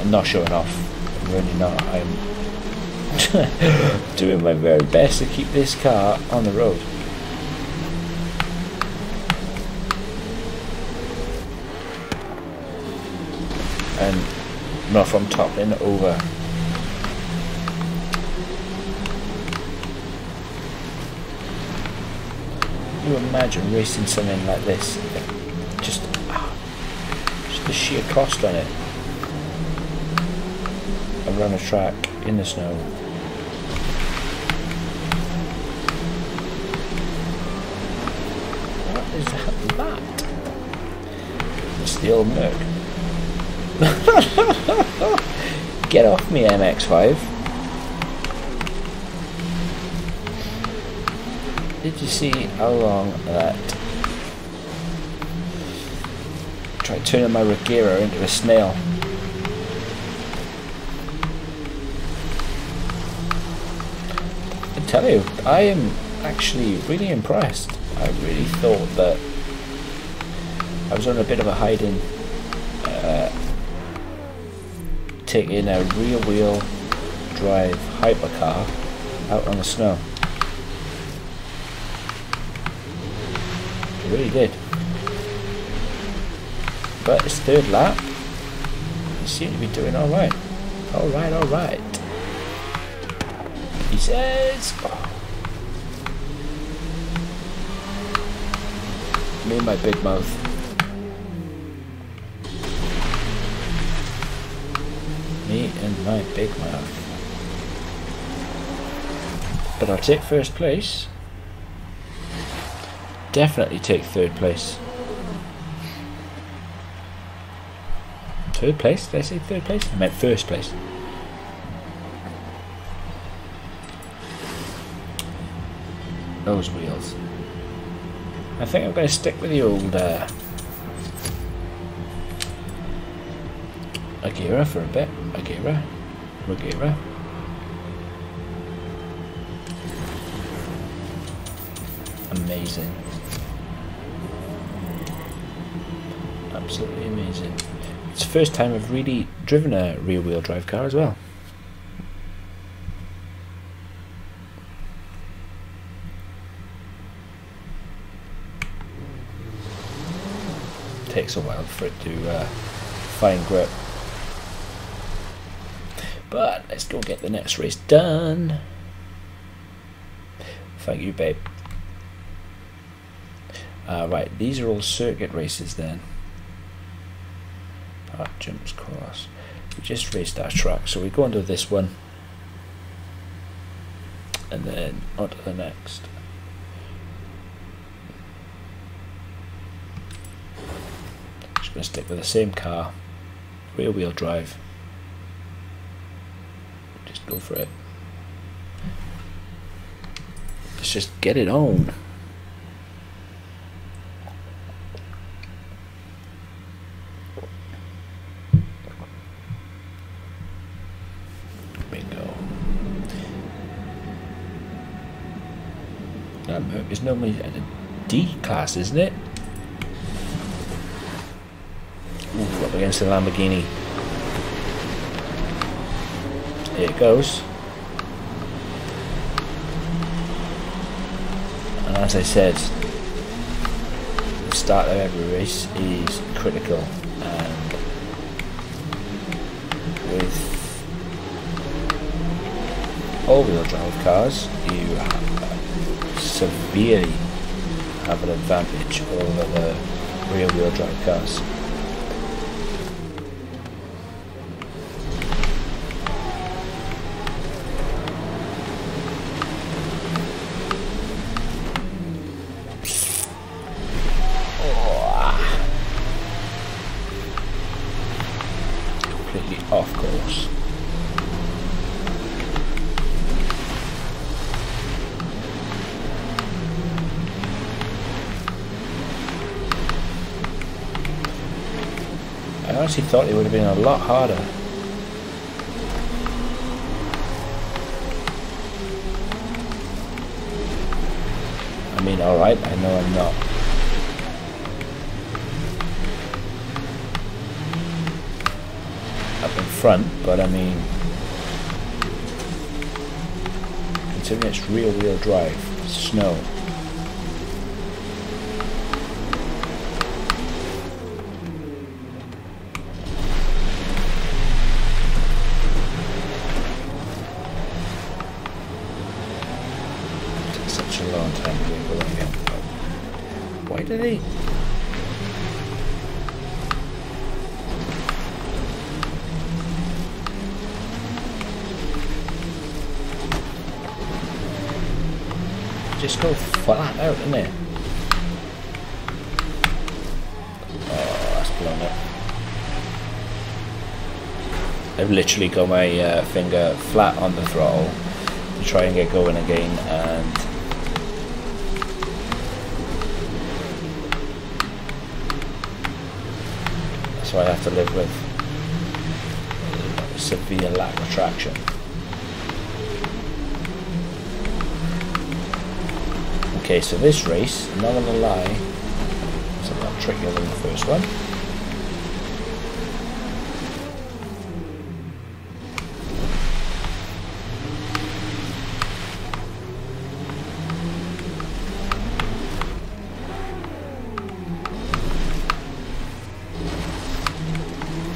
Speaker 1: I'm not showing off. I'm really not. I'm doing my very best to keep this car on the road. And not from toppling over. Can you imagine racing something like this? Just the sheer cost on it. Around a track in the snow. What is that? It's the old Merc. Get off me, MX-5. Did you see how long that? Try turning my Regera into a snail. I tell you, I am actually really impressed. I really thought that I was on a bit of a hiding, taking a rear-wheel drive hypercar out on the snow. I really did. But it's third lap. You seem to be doing alright. Alright, alright. He says, oh. Me and my big mouth. Me and my big mouth. But I'll take first place. Definitely take third place. Third place? Did I say third place? I meant first place. Those wheels. I think I'm going to stick with the old Regera for a bit. Regera. Amazing. Absolutely amazing. It's the first time I've really driven a rear-wheel drive car as well. Takes a while for it to find grip. But let's go get the next race done. Thank you, babe. Right, these are all circuit races then. Park jumps course. We just raced our track, so we go into this one and then on to the next. Just going to stick with the same car, rear wheel drive. Just go for it. Let's just get it on. It's normally a D class, isn't it? Ooh, up against the Lamborghini. Here it goes. And as I said, start of every race is critical, and with all-wheel drive cars you severely have an advantage over the rear-wheel drive cars. Completely off course. I honestly thought it would have been a lot harder. I mean, alright, I know I'm not up in front, but I mean, considering it's rear-wheel drive, snow. Such a long time to get going again. Why do they? Just go flat out, isn't it? Oh, that's blown up. I've literally got my finger flat on the throttle to try and get going again, and so I have to live with a severe lack of traction. Okay, so this race, I'm not gonna lie, it's a lot trickier than the first one.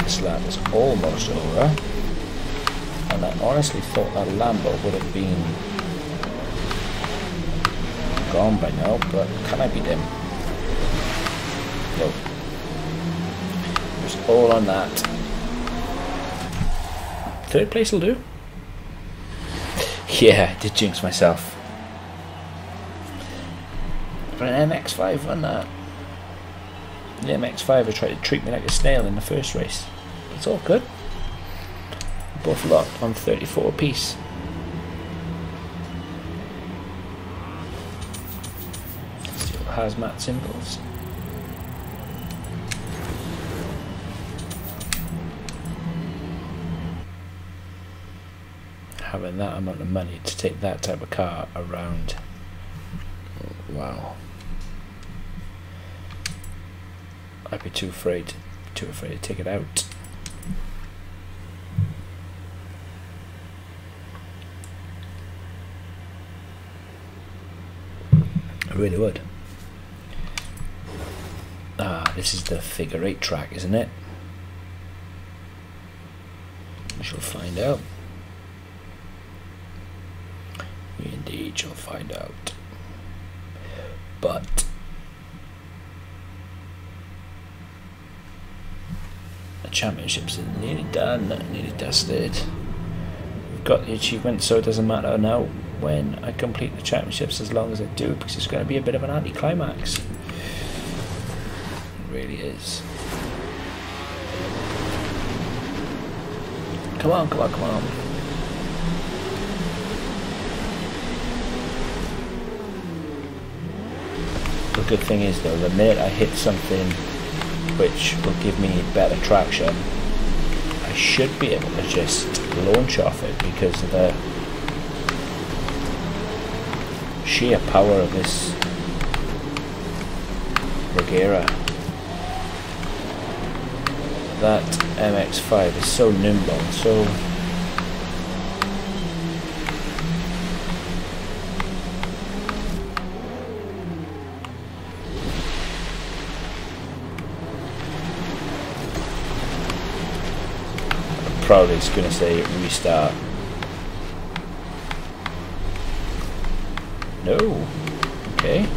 Speaker 1: This lap is almost over, and I honestly thought that Lambo would have been gone by now, but can I beat him? No. Just all on that. Third place will do. Yeah, I did jinx myself. But an MX-5 won that. The MX-5 tried to treat me like a snail in the first race. It's all good. Both locked on 34 apiece. Still hazmat symbols. Having that amount of money to take that type of car around. Wow. I'd be too afraid to take it out. I really would. Ah, this is the figure 8 track, isn't it? We shall find out. We indeed shall find out. But the championships are nearly done, nearly dusted. We've got the achievement, so it doesn't matter now when I complete the championships, as long as I do, because it's going to be a bit of an anticlimax. It really is. Come on, come on, come on. The good thing is though, the minute I hit something which will give me better traction, I should be able to just launch off it because of the sheer power of this Regera. That MX-5 is so nimble, so probably it's going to say restart. No. Okay.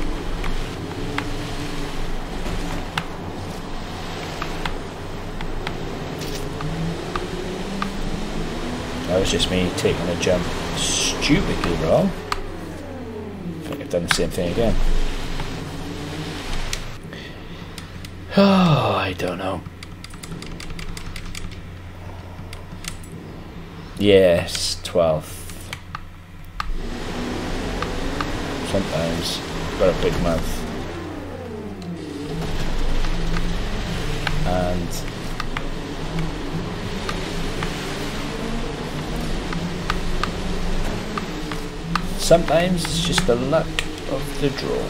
Speaker 1: That was just me taking a jump stupidly wrong. I think I've done the same thing again. Oh, I don't know. Yes, 12th. Sometimes got a big month. And sometimes it's just the luck of the draw.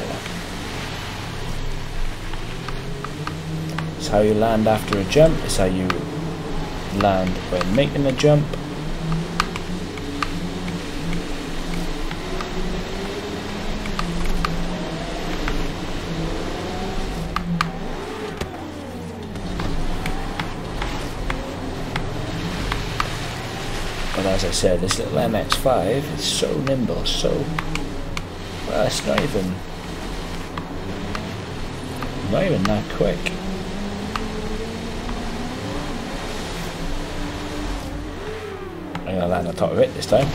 Speaker 1: It's how you land after a jump, it's how you land when making a jump. But as I said, this little MX-5 is so nimble, so... well, it's not even that quick. I'm gonna land on top of it this time.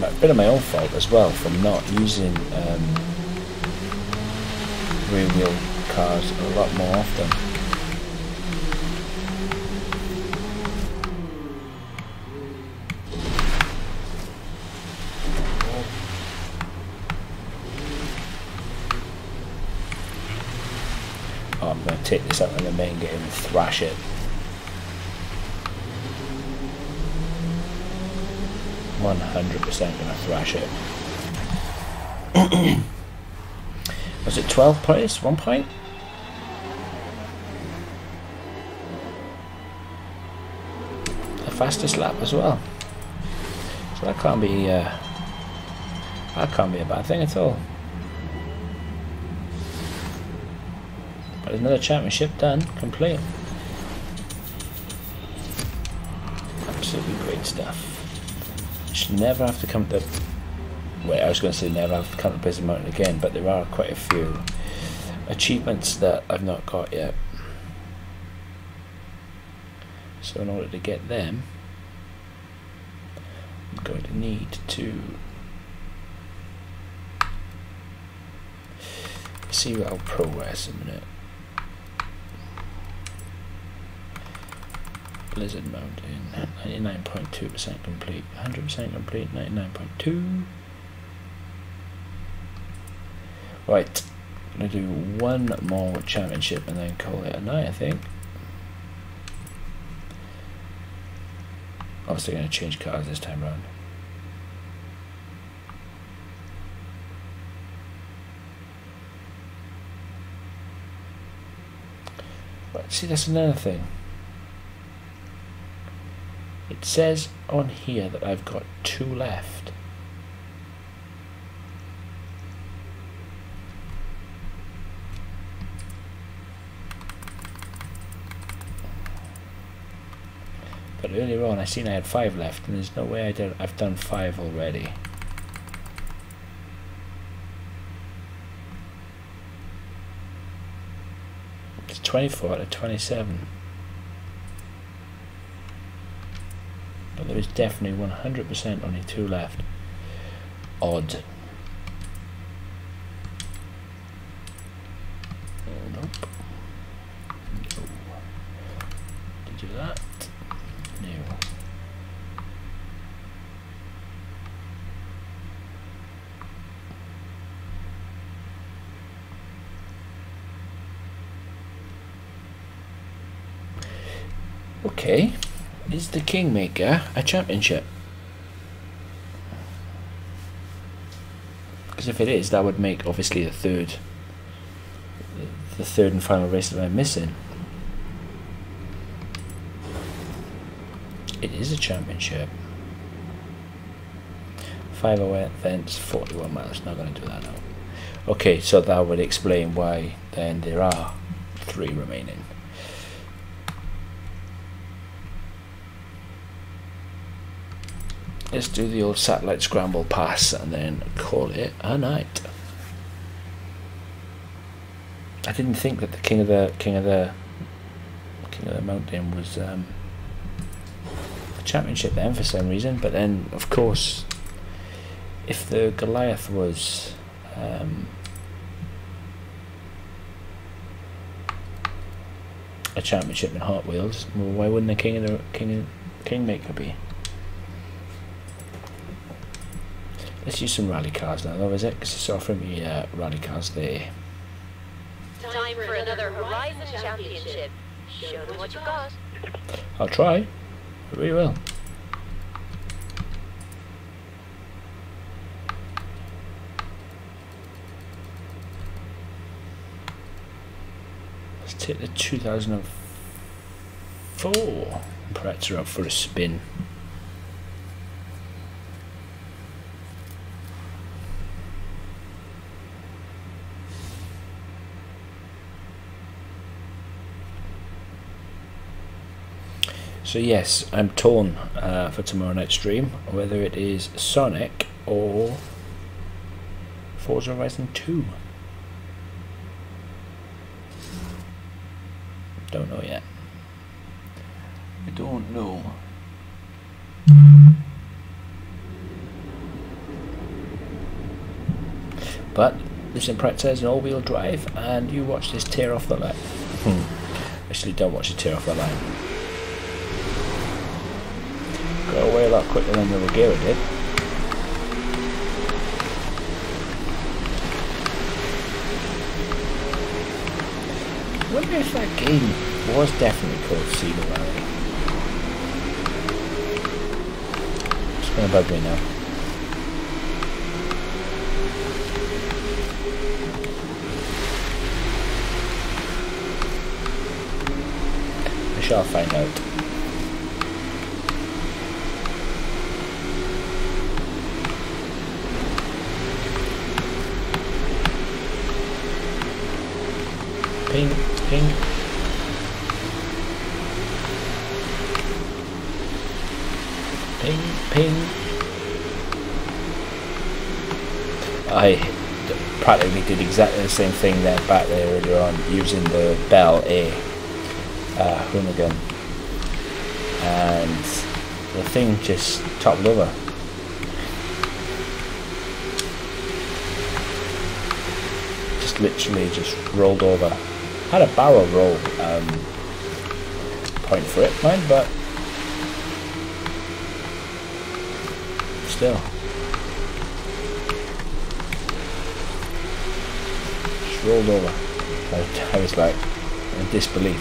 Speaker 1: A bit of my own fault as well for not using rear wheel cars a lot more often. Oh, I'm going to take this out in the main game and thrash it. 100% gonna thrash it. Was it 12 points? 1 point? The fastest lap as well. So that can't be a bad thing at all. But there's another championship done, complete. Absolutely great stuff. Should never have to come to... wait, I was going to say never have to come to Prison Mountain again, but there are quite a few achievements that I've not got yet. So in order to get them, I'm going to need to see what I'll progress in a minute. Blizzard Mountain, 99.2% complete, 100% complete, 99.2. Right, I'm going to do one more championship and then call it a night, I think. Obviously going to change cars this time round. Right, see, that's another thing. It says on here that I've got 2 left. But earlier on I seen I had 5 left, and there's no way I've done 5 already. It's 24 out of 27. But there is definitely 100% only 2 left. Odd. Oh, nope. No. Did you do that? No. Okay. Is the Kingmaker a championship? Because if it is, that would make obviously the third and final race that I'm missing. It is a championship. 5 events, 41 miles. Not going to do that now. Okay, so that would explain why then there are 3 remaining. Let's do the old satellite scramble pass and then call it a night. I didn't think that the king of the mountain was a championship then for some reason, but then of course if the Goliath was a championship in Hot Wheels, well, why wouldn't the Kingmaker be? Let's use some rally cars now, though, is it? Because it's offering me rally cars there.
Speaker 2: Time for another Horizon Championship. Show them what you got.
Speaker 1: I'll try. I really will. Let's take the 2004 Pretzer up for a spin. So yes, I'm torn for tomorrow night's stream, whether it is Sonic or Forza Horizon 2. Don't know yet. I don't know. But this Impreza is an all-wheel drive, and you watch this tear off the line. Actually, don't watch it tear off the line. Go away a lot quicker than the Regera did. I wonder if that game was definitely called Cedar Rally. It's going to bug me now. I shall find out. Ping, ping. Ping, ping. I practically did exactly the same thing there back there earlier on, using the Bell A Hoonigan, and the thing just toppled over. Just literally just rolled over. Had a barrel roll point for it, mind, but still. Just rolled over. I was like in disbelief.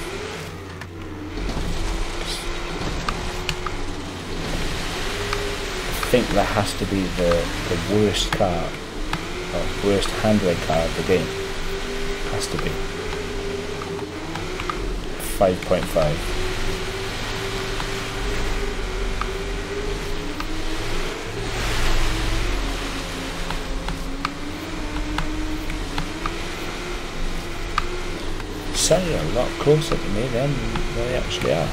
Speaker 1: I think that has to be the worst car, or worst handling car of the game. Has to be. 5.5. Sounded a lot closer to me than they actually are.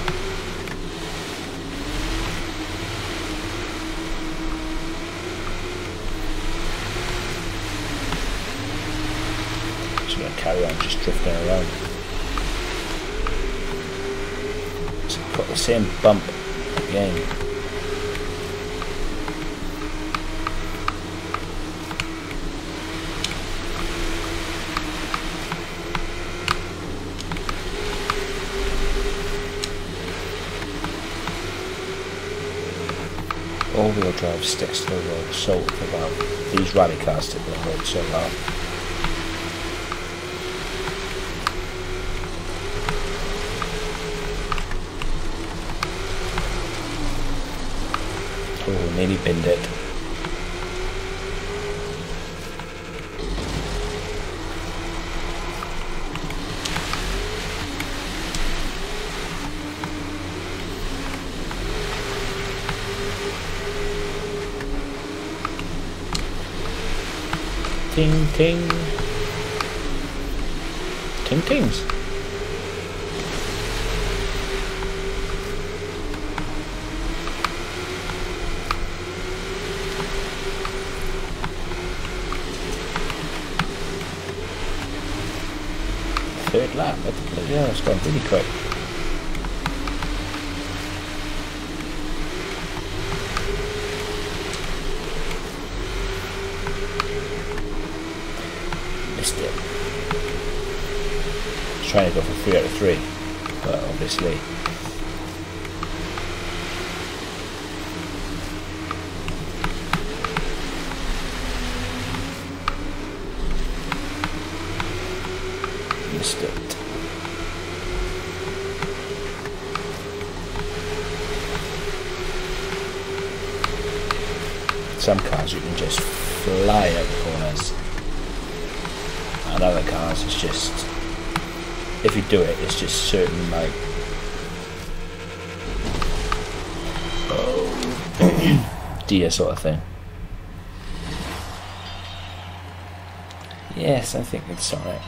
Speaker 1: Just gonna carry on just drifting around. Got the same bump again. All-wheel drive sticks to the road so well. These rally cars stick to the road so well. Oh, nearly binned it. Ting ting. Ting tings. Third lap. Yeah, it's gone really quick. Missed it. I was trying to go for 3 out of 3, but obviously missed it. Some cars you can just fly out the corners, and other cars it's just, if you do it, it's just certain like deer sort of thing. Yes, I think it's Sonic.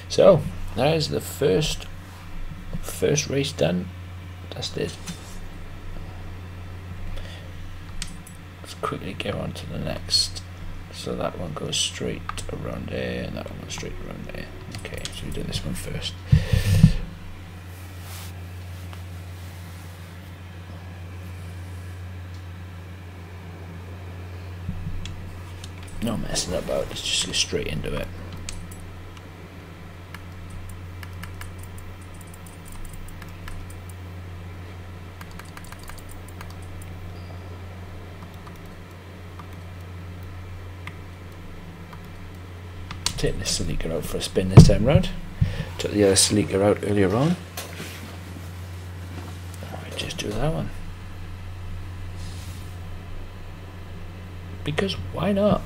Speaker 1: So that is the first race done. That's it. Let's quickly get on to the next. So that one goes straight around there, and that one goes straight around there. Okay, so we do this one first. No messing about, let's just go straight into it. Take this Celica out for a spin this time round. Took the other Celica out earlier on. I might just do that one. Because why not?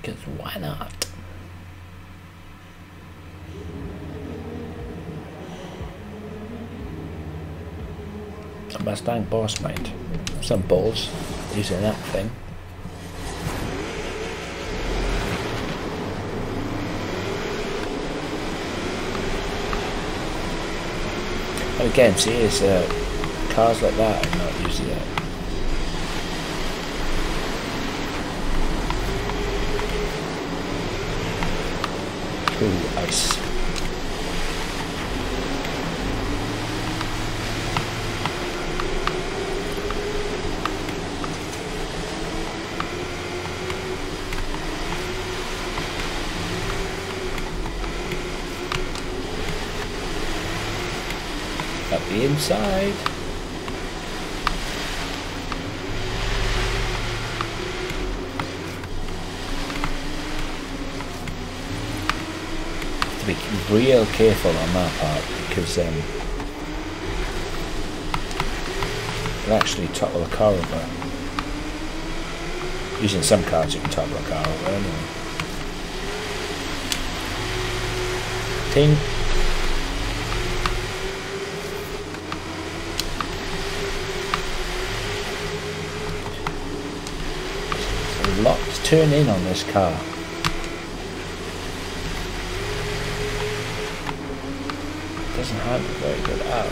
Speaker 1: Because why not? A Mustang boss mind. Some balls using that thing. And again, see, it's cars like that are not usually that. Ooh, ice. Up the inside. To be real careful on that part, because it actually topple a car over. Using some cars you can topple a car over anyway. Ting. There's a lot to turn in on this car. Doesn't handle very good at all.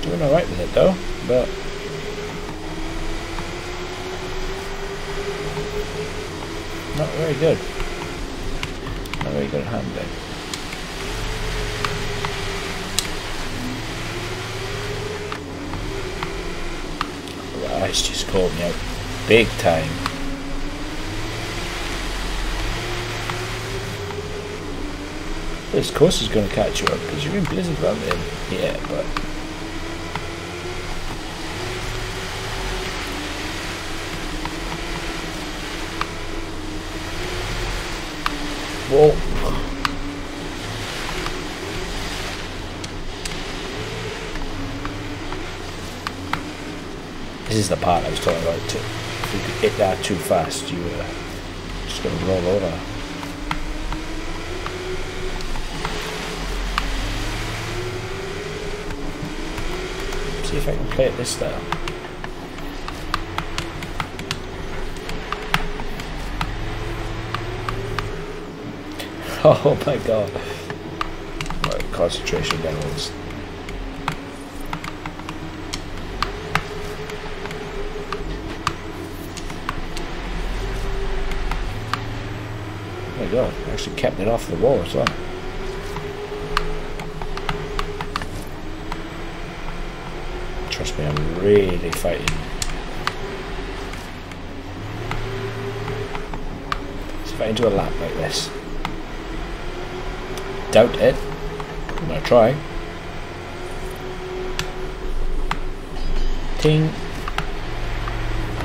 Speaker 1: Doing alright with it though, but not very good. Not very good at handling. It's just caught me out big time. This course is going to catch you up because you're in Blizzard Mountain. Yeah, but whoa. This is the part I was talking about. If you hit that too fast, you just going to roll over. See if I can play it this style. Oh my god. Right, concentration levels. Oh my god, I actually kept it off the wall as well. Trust me, I'm really fighting. See if I can do a lap like this. Doubt it. I'm gonna try. Ting.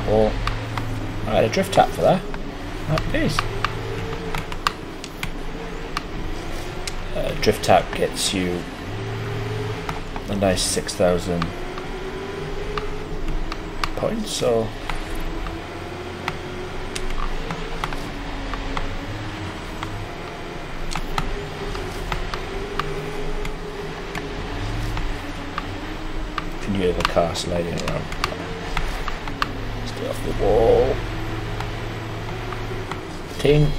Speaker 1: Oh, I had a drift tap for that. Happy days. Drift tap gets you a nice 6,000 points, so can you hear the car sliding around? Stay off the wall. Ting.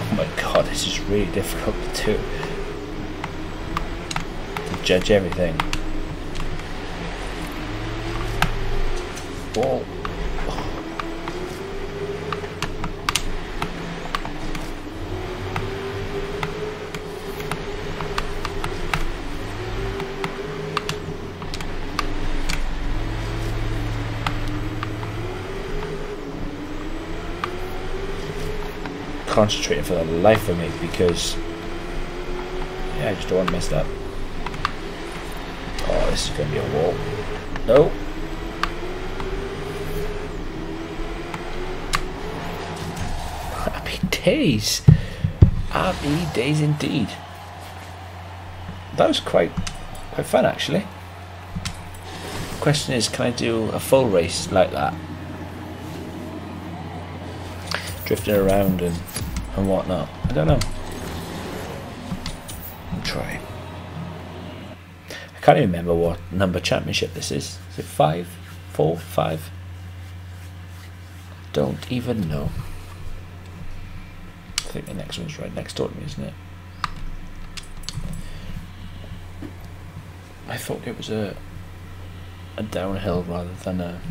Speaker 1: Oh my god, this is really difficult to do. To judge everything. Whoa. Concentrating for the life of me because yeah, I just don't want to mess that up. Oh, this is going to be a wall. No. Happy days. Happy days indeed. That was quite fun actually. Question is, can I do a full race like that? Drifting around and whatnot. I don't know. I'll try. I can't even remember what number championship this is. Is it 5? 4? 5? Don't even know. I think the next one's right next door to me, isn't it? I thought it was a downhill rather than a...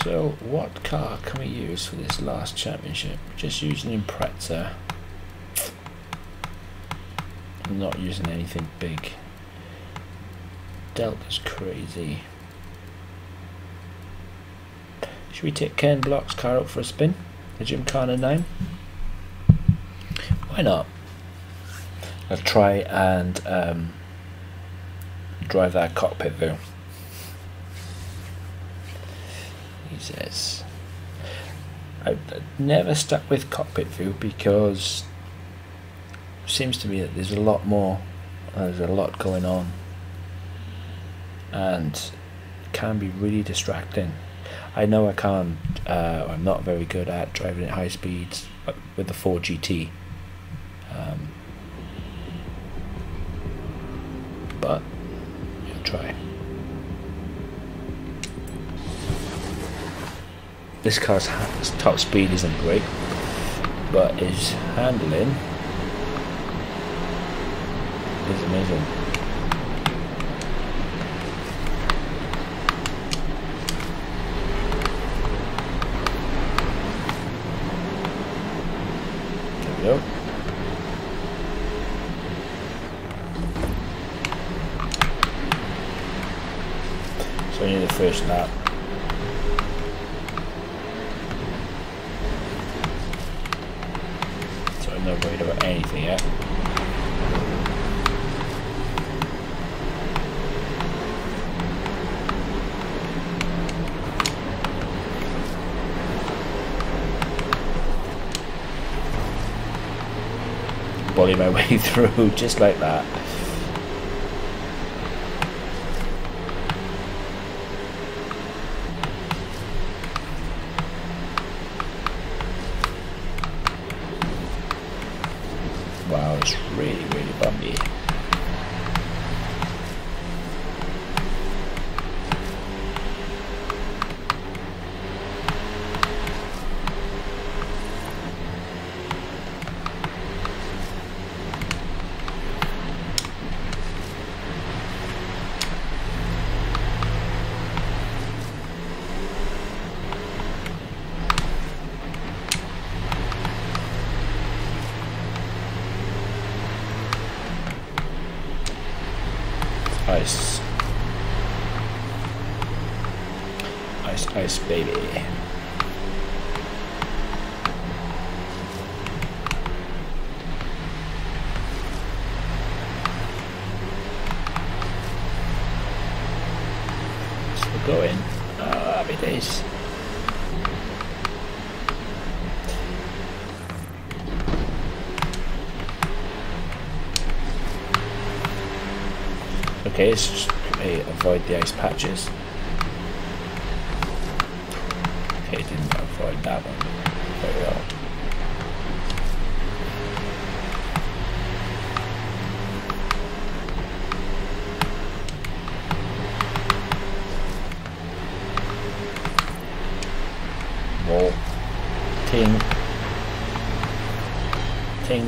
Speaker 1: So, what car can we use for this last championship? Just using Impreza. I'm not using anything big. Delta's crazy. Should we take Ken Block's car out for a spin? The Gymkhana 9? Why not? I'll try and drive that cockpit view. Jesus. I've never stuck with cockpit view because it seems to me that there's a lot going on and it can be really distracting. I know I can't, I'm not very good at driving at high speeds with the 4GT, but I'll try. This car's top speed isn't great, but his handling is amazing. we go. So only the first lap. So I'm not worried about anything yet. Bully my way through just like that. Wow, it's really, really bumpy. Ice. Ice, ice, baby. Still going. Oh, happy days. Okay, let's just avoid the ice patches. Okay, didn't avoid that one very well. Wall. Ting. Ting.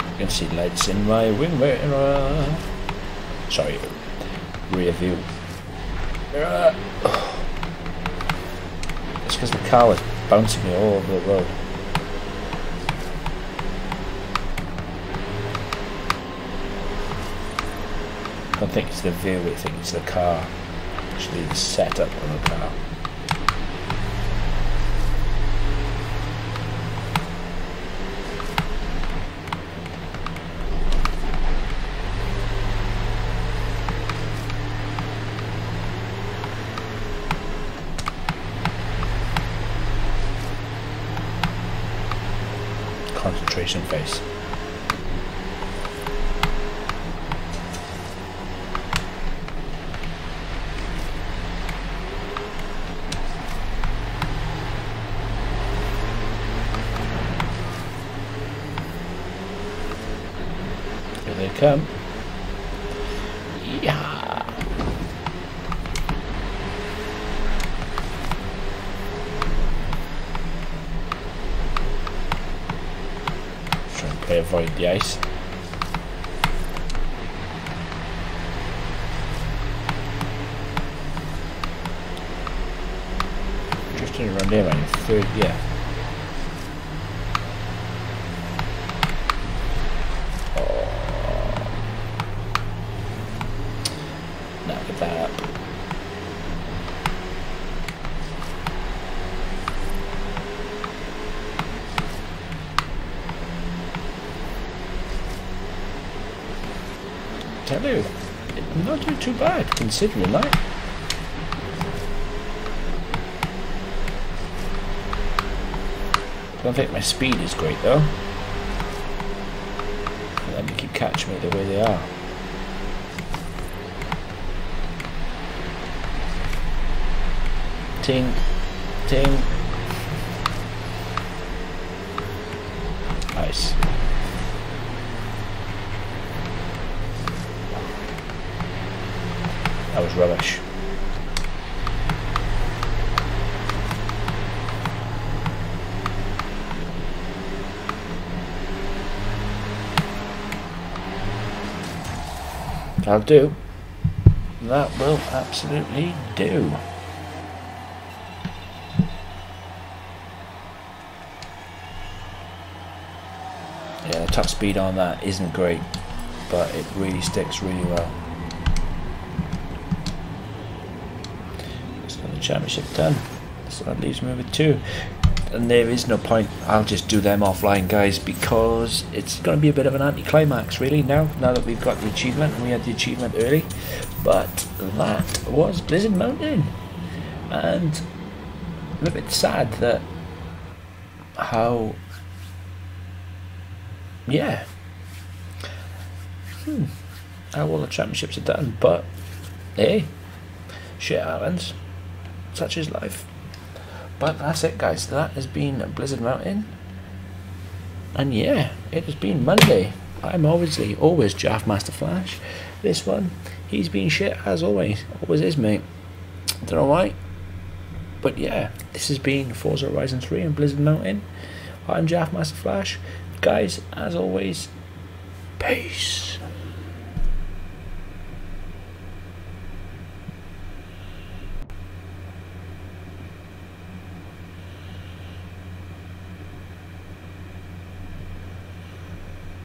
Speaker 1: You can see lights in my wing mirror. Sorry, rear view. It's because the car was bouncing me all over the road. I don't think it's the view, I think it's the car. Actually, the setup on the car. Concentration face. Here they come. Yeah. Try and avoid the ice. Drifting around there, man. Third, yeah. That up. Tell you, I'm not doing too bad considering that. I don't think my speed is great though. Let me keep catching me the way they are. Ting, ting. Nice. That was rubbish. That'll do. that will absolutely do. Yeah, the top speed on that isn't great, but it really sticks really well. It's got the championship done, so that leaves me with 2. And there is no point, I'll just do them offline, guys, because it's going to be a bit of an anticlimax really now that we've got the achievement, and we had the achievement early. But that was Blizzard Mountain, and I'm a bit sad that how how all the championships are done, but hey, shit happens, such is life. But that's it, guys. That has been Blizzard Mountain, and yeah, it has been Monday. I'm obviously always Jaff Master Flash. This one, he's been shit as always is, mate. Don't know why, but yeah, this has been Forza Horizon 3 and Blizzard Mountain. I'm Jaff Master Flash, guys. As always, peace.